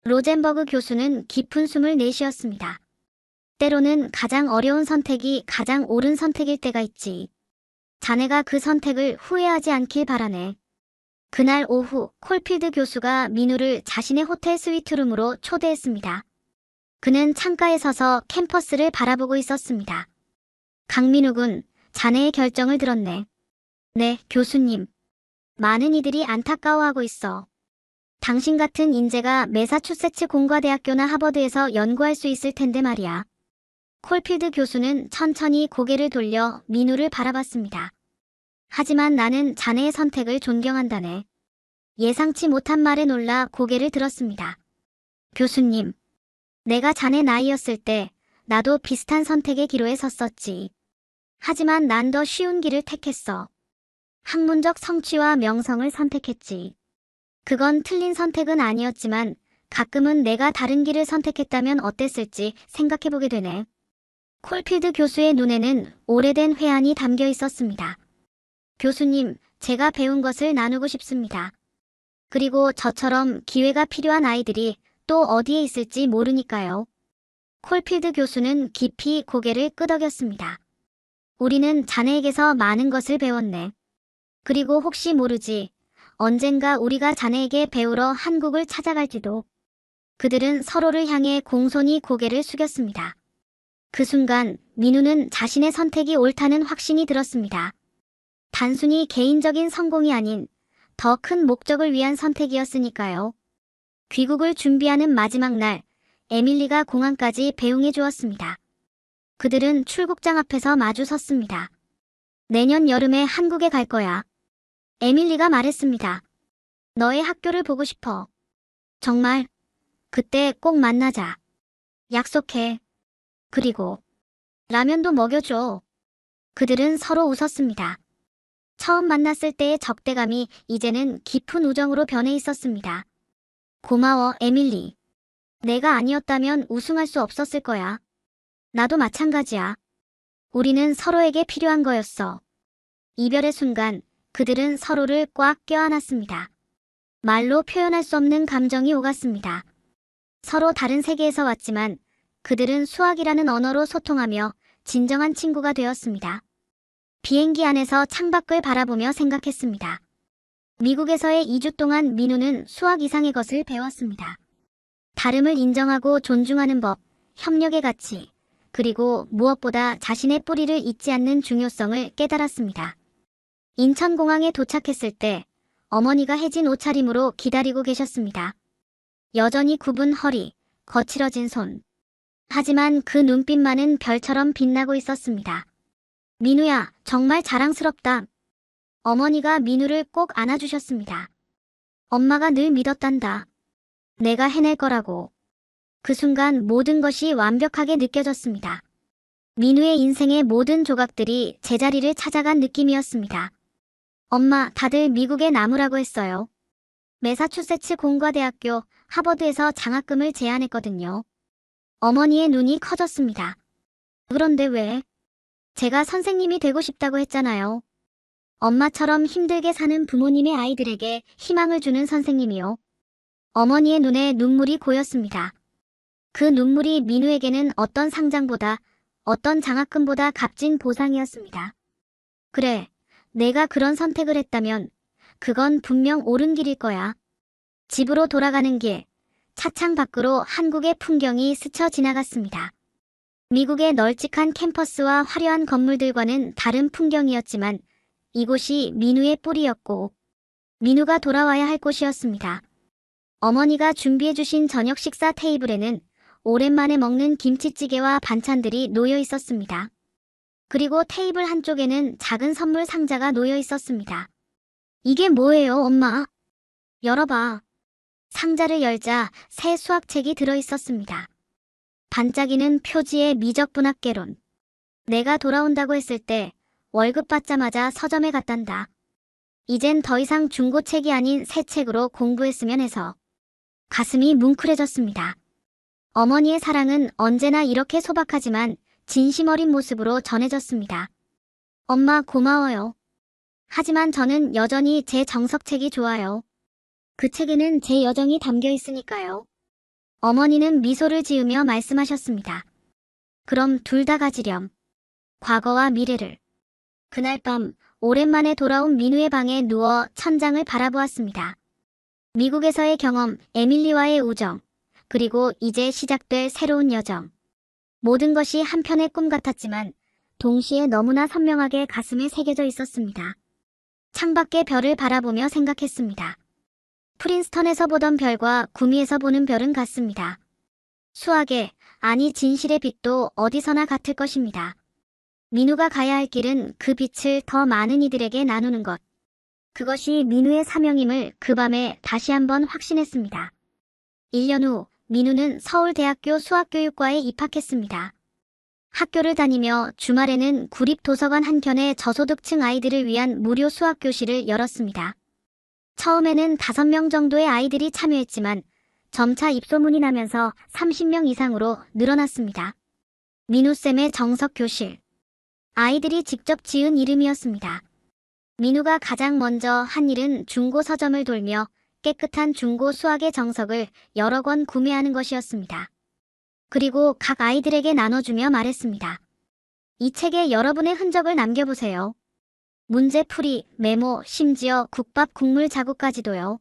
로젠버그 교수는 깊은 숨을 내쉬었습니다. 때로는 가장 어려운 선택이 가장 옳은 선택일 때가 있지. 자네가 그 선택을 후회하지 않길 바라네. 그날 오후 콜필드 교수가 민우를 자신의 호텔 스위트룸으로 초대했습니다. 그는 창가에 서서 캠퍼스를 바라보고 있었습니다. 강민우 군, 자네의 결정을 들었네. 네, 교수님. 많은 이들이 안타까워하고 있어. 당신 같은 인재가 매사추세츠 공과대학교나 하버드에서 연구할 수 있을 텐데 말이야. 콜필드 교수는 천천히 고개를 돌려 민우를 바라봤습니다. 하지만 나는 자네의 선택을 존경한다네. 예상치 못한 말에 놀라 고개를 들었습니다. 교수님, 내가 자네 나이였을 때 나도 비슷한 선택의 기로에 섰었지. 하지만 난 더 쉬운 길을 택했어. 학문적 성취와 명성을 선택했지. 그건 틀린 선택은 아니었지만 가끔은 내가 다른 길을 선택했다면 어땠을지 생각해보게 되네. 콜필드 교수의 눈에는 오래된 회한이 담겨 있었습니다. 교수님, 제가 배운 것을 나누고 싶습니다. 그리고 저처럼 기회가 필요한 아이들이 또 어디에 있을지 모르니까요. 콜필드 교수는 깊이 고개를 끄덕였습니다. 우리는 자네에게서 많은 것을 배웠네. 그리고 혹시 모르지, 언젠가 우리가 자네에게 배우러 한국을 찾아갈지도. 그들은 서로를 향해 공손히 고개를 숙였습니다. 그 순간 민우는 자신의 선택이 옳다는 확신이 들었습니다. 단순히 개인적인 성공이 아닌 더 큰 목적을 위한 선택이었으니까요. 귀국을 준비하는 마지막 날, 에밀리가 공항까지 배웅해 주었습니다. 그들은 출국장 앞에서 마주 섰습니다. 내년 여름에 한국에 갈 거야. 에밀리가 말했습니다. 너의 학교를 보고 싶어. 정말? 그때 꼭 만나자. 약속해. 그리고 라면도 먹여줘. 그들은 서로 웃었습니다. 처음 만났을 때의 적대감이 이제는 깊은 우정으로 변해 있었습니다. 고마워, 에밀리. 내가 아니었다면 우승할 수 없었을 거야. 나도 마찬가지야. 우리는 서로에게 필요한 거였어. 이별의 순간 그들은 서로를 꽉 껴안았습니다. 말로 표현할 수 없는 감정이 오갔습니다. 서로 다른 세계에서 왔지만 그들은 수학이라는 언어로 소통하며 진정한 친구가 되었습니다. 비행기 안에서 창밖을 바라보며 생각했습니다. 미국에서의 2주 동안 민우는 수학 이상의 것을 배웠습니다. 다름을 인정하고 존중하는 법, 협력의 가치, 그리고 무엇보다 자신의 뿌리를 잊지 않는 중요성을 깨달았습니다. 인천공항에 도착했을 때 어머니가 해진 옷차림으로 기다리고 계셨습니다. 여전히 굽은 허리, 거칠어진 손. 하지만 그 눈빛만은 별처럼 빛나고 있었습니다. 민우야, 정말 자랑스럽다. 어머니가 민우를 꼭 안아주셨습니다. 엄마가 늘 믿었단다. 내가 해낼 거라고. 그 순간 모든 것이 완벽하게 느껴졌습니다. 민우의 인생의 모든 조각들이 제자리를 찾아간 느낌이었습니다. 엄마, 다들 미국에 남으라고 했어요. 매사추세츠 공과대학교 하버드에서 장학금을 제안했거든요. 어머니의 눈이 커졌습니다. 그런데 왜? 제가 선생님이 되고 싶다고 했잖아요. 엄마처럼 힘들게 사는 부모님의 아이들에게 희망을 주는 선생님이요. 어머니의 눈에 눈물이 고였습니다. 그 눈물이 민우에게는 어떤 상장보다, 어떤 장학금보다 값진 보상이었습니다. 그래, 내가 그런 선택을 했다면 그건 분명 옳은 길일 거야. 집으로 돌아가는 길, 차창 밖으로 한국의 풍경이 스쳐 지나갔습니다. 미국의 널찍한 캠퍼스와 화려한 건물들과는 다른 풍경이었지만 이곳이 민우의 뿌리였고 민우가 돌아와야 할 곳이었습니다. 어머니가 준비해주신 저녁 식사 테이블에는 오랜만에 먹는 김치찌개와 반찬들이 놓여 있었습니다. 그리고 테이블 한쪽에는 작은 선물 상자가 놓여 있었습니다. 이게 뭐예요, 엄마? 열어봐. 상자를 열자 새 수학책이 들어 있었습니다. 반짝이는 표지의 미적분학개론. 내가 돌아온다고 했을 때 월급 받자마자 서점에 갔단다. 이젠 더 이상 중고책이 아닌 새 책으로 공부했으면 해서 가슴이 뭉클해졌습니다. 어머니의 사랑은 언제나 이렇게 소박하지만 진심 어린 모습으로 전해졌습니다. 엄마 고마워요. 하지만 저는 여전히 제 정석책이 좋아요. 그 책에는 제 여정이 담겨 있으니까요. 어머니는 미소를 지으며 말씀하셨습니다. 그럼 둘 다 가지렴. 과거와 미래를. 그날 밤 오랜만에 돌아온 민우의 방에 누워 천장을 바라보았습니다. 미국에서의 경험, 에밀리와의 우정, 그리고 이제 시작될 새로운 여정. 모든 것이 한편의 꿈 같았지만 동시에 너무나 선명하게 가슴에 새겨져 있었습니다. 창밖의 별을 바라보며 생각했습니다. 프린스턴에서 보던 별과 구미에서 보는 별은 같습니다. 수학의, 아니 진실의 빛도 어디서나 같을 것입니다. 민우가 가야 할 길은 그 빛을 더 많은 이들에게 나누는 것. 그것이 민우의 사명임을 그 밤에 다시 한번 확신했습니다. 1년 후 민우는 서울대학교 수학교육과에 입학했습니다. 학교를 다니며 주말에는 구립도서관 한켠에 저소득층 아이들을 위한 무료 수학교실을 열었습니다. 처음에는 5명 정도의 아이들이 참여했지만 점차 입소문이 나면서 30명 이상으로 늘어났습니다. 민우쌤의 정석교실. 아이들이 직접 지은 이름이었습니다. 민우가 가장 먼저 한 일은 중고 서점을 돌며 깨끗한 중고 수학의 정석을 여러 권 구매하는 것이었습니다. 그리고 각 아이들에게 나눠주며 말했습니다. 이 책에 여러분의 흔적을 남겨보세요. 문제풀이, 메모, 심지어 국밥 국물 자국까지도요.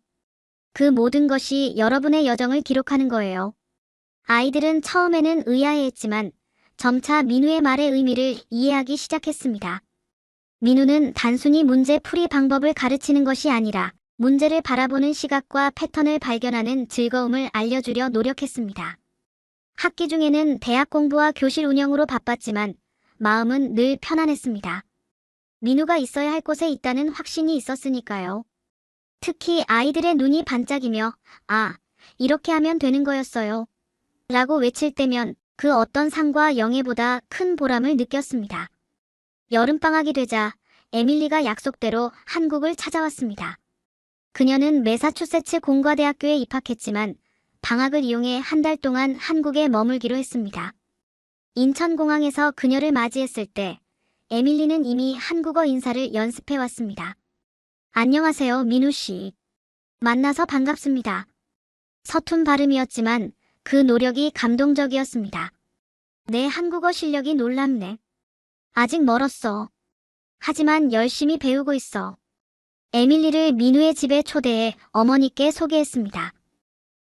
그 모든 것이 여러분의 여정을 기록하는 거예요. 아이들은 처음에는 의아해했지만 점차 민우의 말의 의미를 이해하기 시작했습니다. 민우는 단순히 문제풀이 방법을 가르치는 것이 아니라 문제를 바라보는 시각과 패턴을 발견하는 즐거움을 알려주려 노력했습니다. 학기 중에는 대학 공부와 교실 운영으로 바빴지만 마음은 늘 편안했습니다. 민우가 있어야 할 곳에 있다는 확신이 있었으니까요. 특히 아이들의 눈이 반짝이며 아, 이렇게 하면 되는 거였어요. 라고 외칠 때면 그 어떤 상과 영예보다 큰 보람을 느꼈습니다. 여름방학이 되자 에밀리가 약속대로 한국을 찾아왔습니다. 그녀는 매사추세츠 공과대학교에 입학했지만 방학을 이용해 한 달 동안 한국에 머물기로 했습니다. 인천공항에서 그녀를 맞이했을 때 에밀리는 이미 한국어 인사를 연습해왔습니다. 안녕하세요, 민우 씨. 만나서 반갑습니다. 서툰 발음이었지만 그 노력이 감동적이었습니다. 내 한국어 실력이 놀랍네. 아직 멀었어. 하지만 열심히 배우고 있어. 에밀리를 민우의 집에 초대해 어머니께 소개했습니다.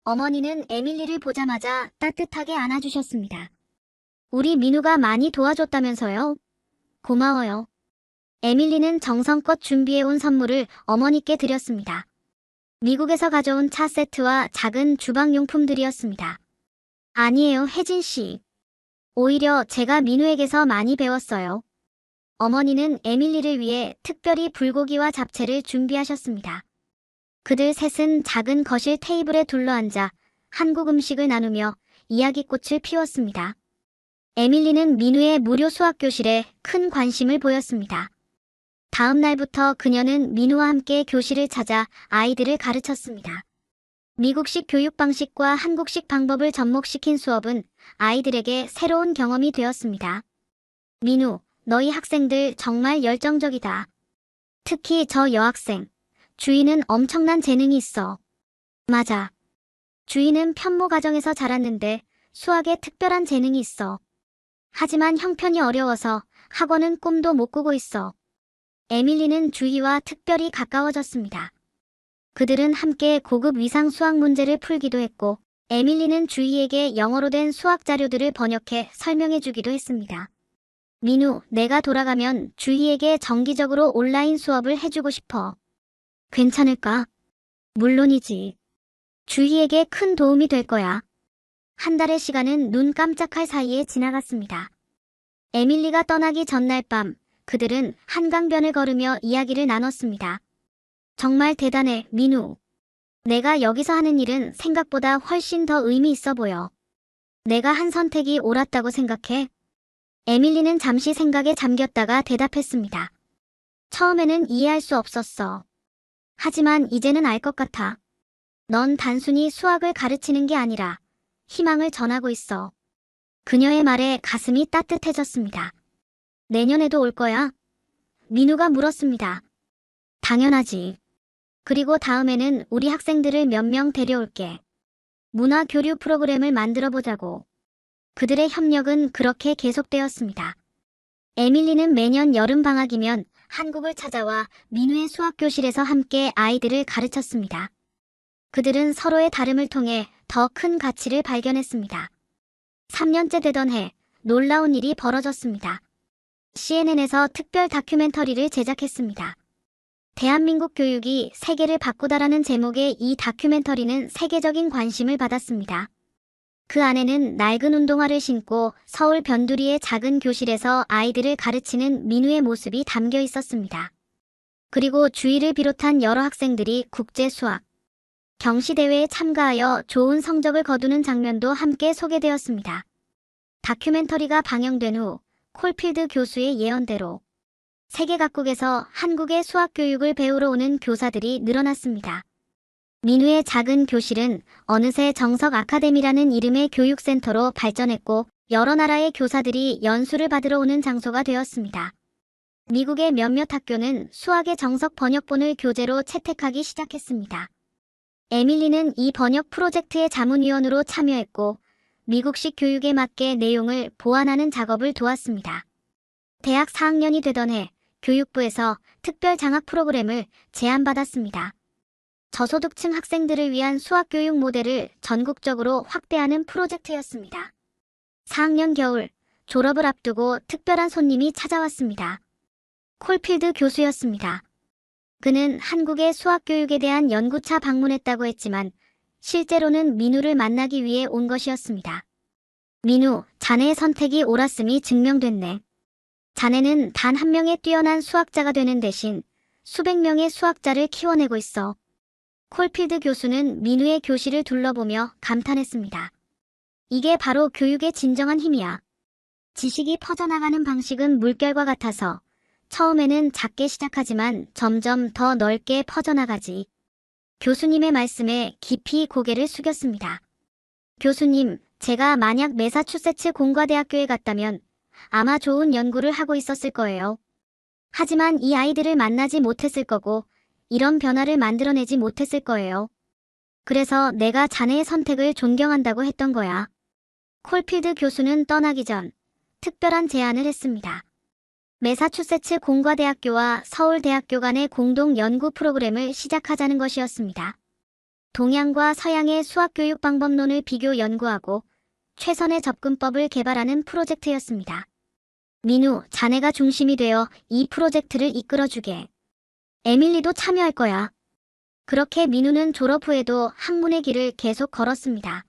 어머니는 에밀리를 보자마자 따뜻하게 안아주셨습니다. 우리 민우가 많이 도와줬다면서요? 고마워요. 에밀리는 정성껏 준비해온 선물을 어머니께 드렸습니다. 미국에서 가져온 차 세트와 작은 주방용품들이었습니다. 아니에요, 혜진 씨. 오히려 제가 민우에게서 많이 배웠어요. 어머니는 에밀리를 위해 특별히 불고기와 잡채를 준비하셨습니다. 그들 셋은 작은 거실 테이블에 둘러앉아 한국 음식을 나누며 이야기꽃을 피웠습니다. 에밀리는 민우의 무료 수학교실에 큰 관심을 보였습니다. 다음 날부터 그녀는 민우와 함께 교실을 찾아 아이들을 가르쳤습니다. 미국식 교육 방식과 한국식 방법을 접목시킨 수업은 아이들에게 새로운 경험이 되었습니다. 민우, 너희 학생들 정말 열정적이다. 특히 저 여학생. 주희는 엄청난 재능이 있어. 맞아. 주희는 편모 가정에서 자랐는데 수학에 특별한 재능이 있어. 하지만 형편이 어려워서 학원은 꿈도 못 꾸고 있어. 에밀리는 주희와 특별히 가까워졌습니다. 그들은 함께 고급 위상 수학 문제를 풀기도 했고 에밀리는 주희에게 영어로 된 수학 자료들을 번역해 설명해 주기도 했습니다. 민우, 내가 돌아가면 주희에게 정기적으로 온라인 수업을 해주고 싶어. 괜찮을까? 물론이지. 주희에게 큰 도움이 될 거야. 한 달의 시간은 눈 깜짝할 사이에 지나갔습니다. 에밀리가 떠나기 전날 밤, 그들은 한강변을 걸으며 이야기를 나눴습니다. 정말 대단해, 민우. 내가 여기서 하는 일은 생각보다 훨씬 더 의미 있어 보여. 내가 한 선택이 옳았다고 생각해? 에밀리는 잠시 생각에 잠겼다가 대답했습니다. 처음에는 이해할 수 없었어. 하지만 이제는 알 것 같아. 넌 단순히 수학을 가르치는 게 아니라 희망을 전하고 있어. 그녀의 말에 가슴이 따뜻해졌습니다. 내년에도 올 거야? 민우가 물었습니다. 당연하지. 그리고 다음에는 우리 학생들을 몇 명 데려올게. 문화 교류 프로그램을 만들어 보자고. 그들의 협력은 그렇게 계속되었습니다. 에밀리는 매년 여름방학이면 한국을 찾아와 민우의 수학교실에서 함께 아이들을 가르쳤습니다. 그들은 서로의 다름을 통해 더 큰 가치를 발견했습니다. 3년째 되던 해, 놀라운 일이 벌어졌습니다. CNN에서 특별 다큐멘터리를 제작했습니다. 대한민국 교육이 세계를 바꾸다라는 제목의 이 다큐멘터리는 세계적인 관심을 받았습니다. 그 안에는 낡은 운동화를 신고 서울 변두리의 작은 교실에서 아이들을 가르치는 민우의 모습이 담겨 있었습니다. 그리고 주희를 비롯한 여러 학생들이 국제 수학, 경시대회에 참가하여 좋은 성적을 거두는 장면도 함께 소개되었습니다. 다큐멘터리가 방영된 후 콜필드 교수의 예언대로 세계 각국에서 한국의 수학 교육을 배우러 오는 교사들이 늘어났습니다. 민우의 작은 교실은 어느새 정석 아카데미라는 이름의 교육센터로 발전했고 여러 나라의 교사들이 연수를 받으러 오는 장소가 되었습니다. 미국의 몇몇 학교는 수학의 정석 번역본을 교재로 채택하기 시작했습니다. 에밀리는 이 번역 프로젝트의 자문위원으로 참여했고 미국식 교육에 맞게 내용을 보완하는 작업을 도왔습니다. 대학 4학년이 되던 해 교육부에서 특별 장학 프로그램을 제안받았습니다. 저소득층 학생들을 위한 수학교육 모델을 전국적으로 확대하는 프로젝트였습니다. 4학년 겨울, 졸업을 앞두고 특별한 손님이 찾아왔습니다. 콜필드 교수였습니다. 그는 한국의 수학교육에 대한 연구차 방문했다고 했지만 실제로는 민우를 만나기 위해 온 것이었습니다. 민우, 자네의 선택이 옳았음이 증명됐네. 자네는 단 한 명의 뛰어난 수학자가 되는 대신 수백 명의 수학자를 키워내고 있어. 콜필드 교수는 민우의 교실을 둘러보며 감탄했습니다. 이게 바로 교육의 진정한 힘이야. 지식이 퍼져나가는 방식은 물결과 같아서 처음에는 작게 시작하지만 점점 더 넓게 퍼져나가지. 교수님의 말씀에 깊이 고개를 숙였습니다. 교수님, 제가 만약 매사추세츠 공과대학교에 갔다면 아마 좋은 연구를 하고 있었을 거예요. 하지만 이 아이들을 만나지 못했을 거고 이런 변화를 만들어내지 못했을 거예요. 그래서 내가 자네의 선택을 존경한다고 했던 거야. 콜필드 교수는 떠나기 전 특별한 제안을 했습니다. 매사추세츠 공과대학교와 서울대학교 간의 공동 연구 프로그램을 시작하자는 것이었습니다. 동양과 서양의 수학교육 방법론을 비교 연구하고 최선의 접근법을 개발하는 프로젝트였습니다. 민우, 자네가 중심이 되어 이 프로젝트를 이끌어주게. 에밀리도 참여할 거야. 그렇게 민우는 졸업 후에도 학문의 길을 계속 걸었습니다.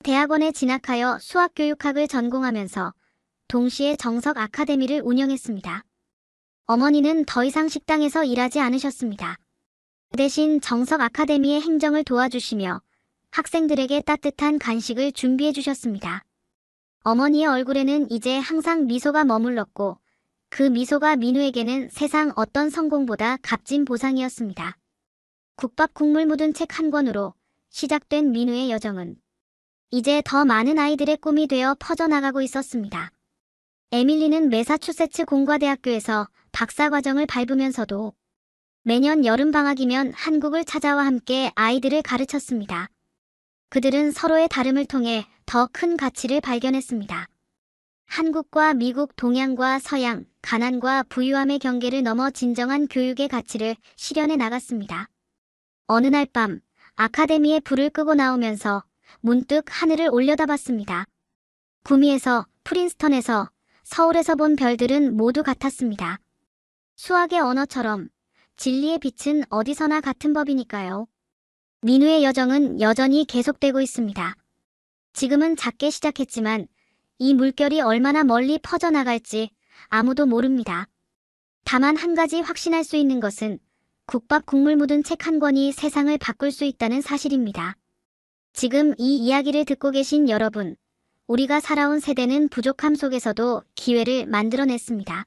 대학원에 진학하여 수학교육학을 전공하면서 동시에 정석 아카데미를 운영했습니다. 어머니는 더 이상 식당에서 일하지 않으셨습니다. 대신 정석 아카데미의 행정을 도와주시며 학생들에게 따뜻한 간식을 준비해 주셨습니다. 어머니의 얼굴에는 이제 항상 미소가 머물렀고 그 미소가 민우에게는 세상 어떤 성공보다 값진 보상이었습니다. 국밥 국물 묻은 책 한 권으로 시작된 민우의 여정은 이제 더 많은 아이들의 꿈이 되어 퍼져나가고 있었습니다. 에밀리는 매사추세츠 공과대학교에서 박사과정을 밟으면서도 매년 여름방학이면 한국을 찾아와 함께 아이들을 가르쳤습니다. 그들은 서로의 다름을 통해 더 큰 가치를 발견했습니다. 한국과 미국, 동양과 서양, 가난과 부유함의 경계를 넘어 진정한 교육의 가치를 실현해 나갔습니다. 어느 날 밤, 아카데미에 불을 끄고 나오면서 문득 하늘을 올려다봤습니다. 구미에서, 프린스턴에서, 서울에서 본 별들은 모두 같았습니다. 수학의 언어처럼 진리의 빛은 어디서나 같은 법이니까요. 민우의 여정은 여전히 계속되고 있습니다. 지금은 작게 시작했지만 이 물결이 얼마나 멀리 퍼져나갈지 아무도 모릅니다. 다만 한 가지 확신할 수 있는 것은 국밥 국물 묻은 책 한 권이 세상을 바꿀 수 있다는 사실입니다. 지금 이 이야기를 듣고 계신 여러분, 우리가 살아온 세대는 부족함 속에서도 기회를 만들어냈습니다.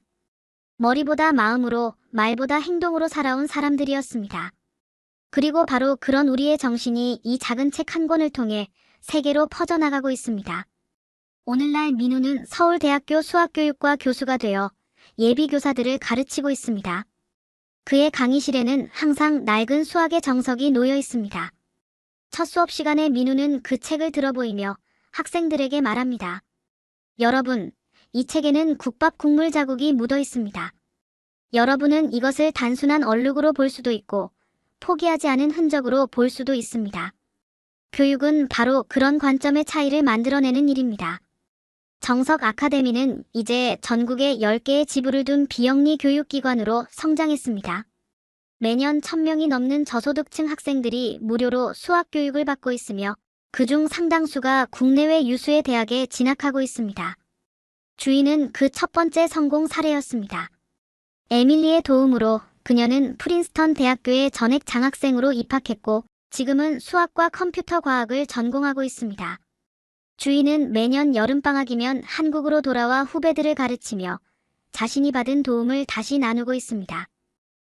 머리보다 마음으로, 말보다 행동으로 살아온 사람들이었습니다. 그리고 바로 그런 우리의 정신이 이 작은 책 한 권을 통해 세계로 퍼져나가고 있습니다. 오늘날 민우는 서울대학교 수학교육과 교수가 되어 예비교사들을 가르치고 있습니다. 그의 강의실에는 항상 낡은 수학의 정석이 놓여 있습니다. 첫 수업 시간에 민우는 그 책을 들어보이며 학생들에게 말합니다. 여러분, 이 책에는 국밥 국물 자국이 묻어 있습니다. 여러분은 이것을 단순한 얼룩으로 볼 수도 있고 포기하지 않은 흔적으로 볼 수도 있습니다. 교육은 바로 그런 관점의 차이를 만들어내는 일입니다. 정석 아카데미는 이제 전국에 10개의 지부를 둔 비영리 교육기관으로 성장했습니다. 매년 1000명이 넘는 저소득층 학생들이 무료로 수학 교육을 받고 있으며 그중 상당수가 국내외 유수의 대학에 진학하고 있습니다. 주인은 그 첫 번째 성공 사례였습니다. 에밀리의 도움으로 그녀는 프린스턴 대학교에 전액 장학생으로 입학했고 지금은 수학과 컴퓨터 과학을 전공하고 있습니다. 주인은 매년 여름방학이면 한국으로 돌아와 후배들을 가르치며 자신이 받은 도움을 다시 나누고 있습니다.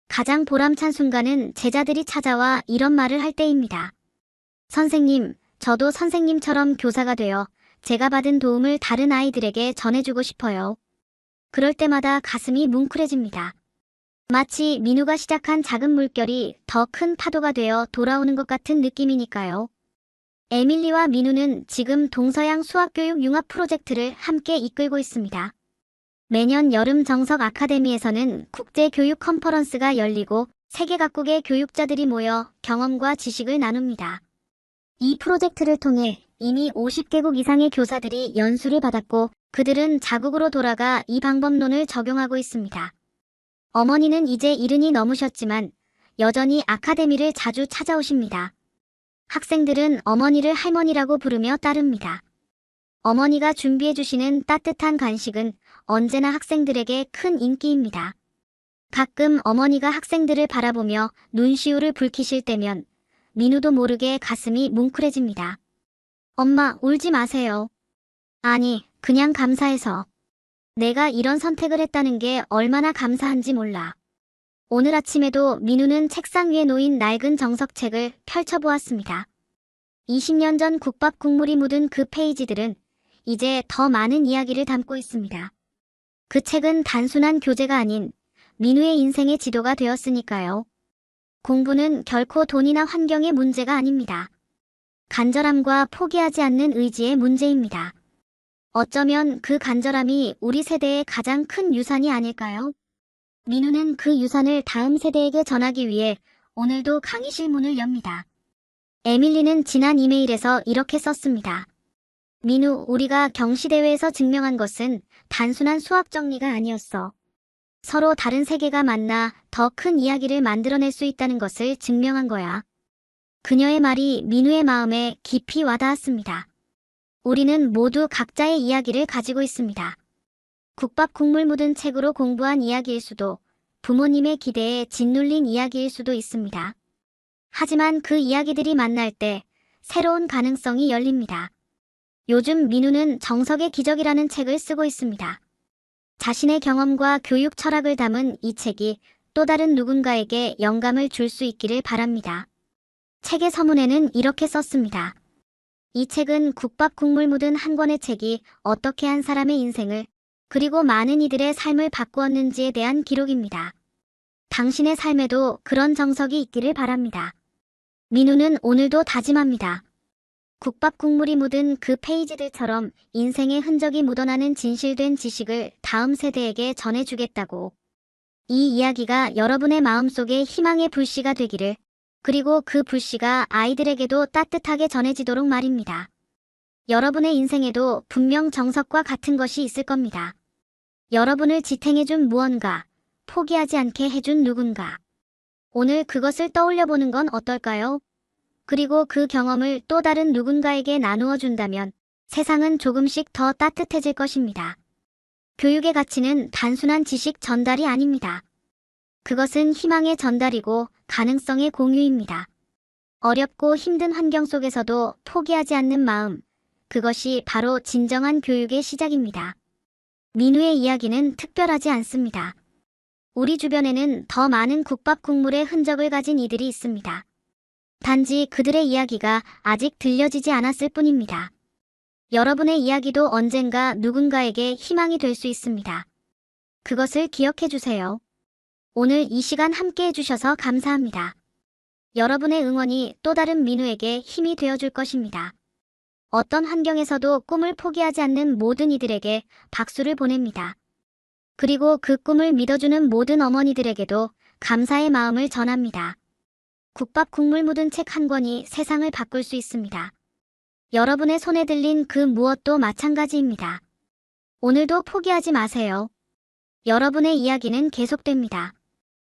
가장 보람찬 순간은 제자들이 찾아와 이런 말을 할 때입니다. 선생님, 저도 선생님처럼 교사가 되어 제가 받은 도움을 다른 아이들에게 전해주고 싶어요. 그럴 때마다 가슴이 뭉클해집니다. 마치 민우가 시작한 작은 물결이 더 큰 파도가 되어 돌아오는 것 같은 느낌이니까요. 에밀리와 민우는 지금 동서양 수학교육 융합 프로젝트를 함께 이끌고 있습니다. 매년 여름 정석 아카데미에서는 국제교육 컨퍼런스가 열리고 세계 각국의 교육자들이 모여 경험과 지식을 나눕니다. 이 프로젝트를 통해 이미 50개국 이상의 교사들이 연수를 받았고 그들은 자국으로 돌아가 이 방법론을 적용하고 있습니다. 어머니는 이제 70이 넘으셨지만 여전히 아카데미를 자주 찾아오십니다. 학생들은 어머니를 할머니라고 부르며 따릅니다. 어머니가 준비해 주시는 따뜻한 간식은 언제나 학생들에게 큰 인기입니다. 가끔 어머니가 학생들을 바라보며 눈시울을 붉히실 때면 민우도 모르게 가슴이 뭉클해집니다. 엄마, 울지 마세요. 아니, 그냥 감사해서. 내가 이런 선택을 했다는 게 얼마나 감사한지 몰라. 오늘 아침에도 민우는 책상 위에 놓인 낡은 정석책을 펼쳐보았습니다. 20년 전 국밥 국물이 묻은 그 페이지들은 이제 더 많은 이야기를 담고 있습니다. 그 책은 단순한 교재가 아닌 민우의 인생의 지도가 되었으니까요. 공부는 결코 돈이나 환경의 문제가 아닙니다. 간절함과 포기하지 않는 의지의 문제입니다. 어쩌면 그 간절함이 우리 세대의 가장 큰 유산이 아닐까요? 민우는 그 유산을 다음 세대에게 전하기 위해 오늘도 강의실 문을 엽니다. 에밀리는 지난 이메일에서 이렇게 썼습니다. 민우, 우리가 경시대회에서 증명한 것은 단순한 수학 정리가 아니었어. 서로 다른 세계가 만나 더 큰 이야기를 만들어낼 수 있다는 것을 증명한 거야. 그녀의 말이 민우의 마음에 깊이 와닿았습니다. 우리는 모두 각자의 이야기를 가지고 있습니다. 국밥 국물 묻은 책으로 공부한 이야기일 수도, 부모님의 기대에 짓눌린 이야기일 수도 있습니다. 하지만 그 이야기들이 만날 때 새로운 가능성이 열립니다. 요즘 민우는 정석의 기적이라는 책을 쓰고 있습니다. 자신의 경험과 교육 철학을 담은 이 책이 또 다른 누군가에게 영감을 줄 수 있기를 바랍니다. 책의 서문에는 이렇게 썼습니다. 이 책은 국밥 국물 묻은 한 권의 책이 어떻게 한 사람의 인생을 그리고 많은 이들의 삶을 바꾸었는지에 대한 기록입니다. 당신의 삶에도 그런 정석이 있기를 바랍니다. 민우는 오늘도 다짐합니다. 국밥 국물이 묻은 그 페이지들처럼 인생의 흔적이 묻어나는 진실된 지식을 다음 세대에게 전해주겠다고. 이 이야기가 여러분의 마음속에 희망의 불씨가 되기를, 그리고 그 불씨가 아이들에게도 따뜻하게 전해지도록 말입니다. 여러분의 인생에도 분명 정석과 같은 것이 있을 겁니다. 여러분을 지탱해준 무언가, 포기하지 않게 해준 누군가. 오늘 그것을 떠올려보는 건 어떨까요? 그리고 그 경험을 또 다른 누군가에게 나누어 준다면 세상은 조금씩 더 따뜻해질 것입니다. 교육의 가치는 단순한 지식 전달이 아닙니다. 그것은 희망의 전달이고 가능성의 공유입니다. 어렵고 힘든 환경 속에서도 포기하지 않는 마음, 그것이 바로 진정한 교육의 시작입니다. 민우의 이야기는 특별하지 않습니다. 우리 주변에는 더 많은 국밥 국물의 흔적을 가진 이들이 있습니다. 단지 그들의 이야기가 아직 들려지지 않았을 뿐입니다. 여러분의 이야기도 언젠가 누군가에게 희망이 될 수 있습니다. 그것을 기억해 주세요. 오늘 이 시간 함께 해주셔서 감사합니다. 여러분의 응원이 또 다른 민우에게 힘이 되어줄 것입니다. 어떤 환경에서도 꿈을 포기하지 않는 모든 이들에게 박수를 보냅니다. 그리고 그 꿈을 믿어주는 모든 어머니들에게도 감사의 마음을 전합니다. 국밥 국물 묻은 책 한 권이 세상을 바꿀 수 있습니다. 여러분의 손에 들린 그 무엇도 마찬가지입니다. 오늘도 포기하지 마세요. 여러분의 이야기는 계속됩니다.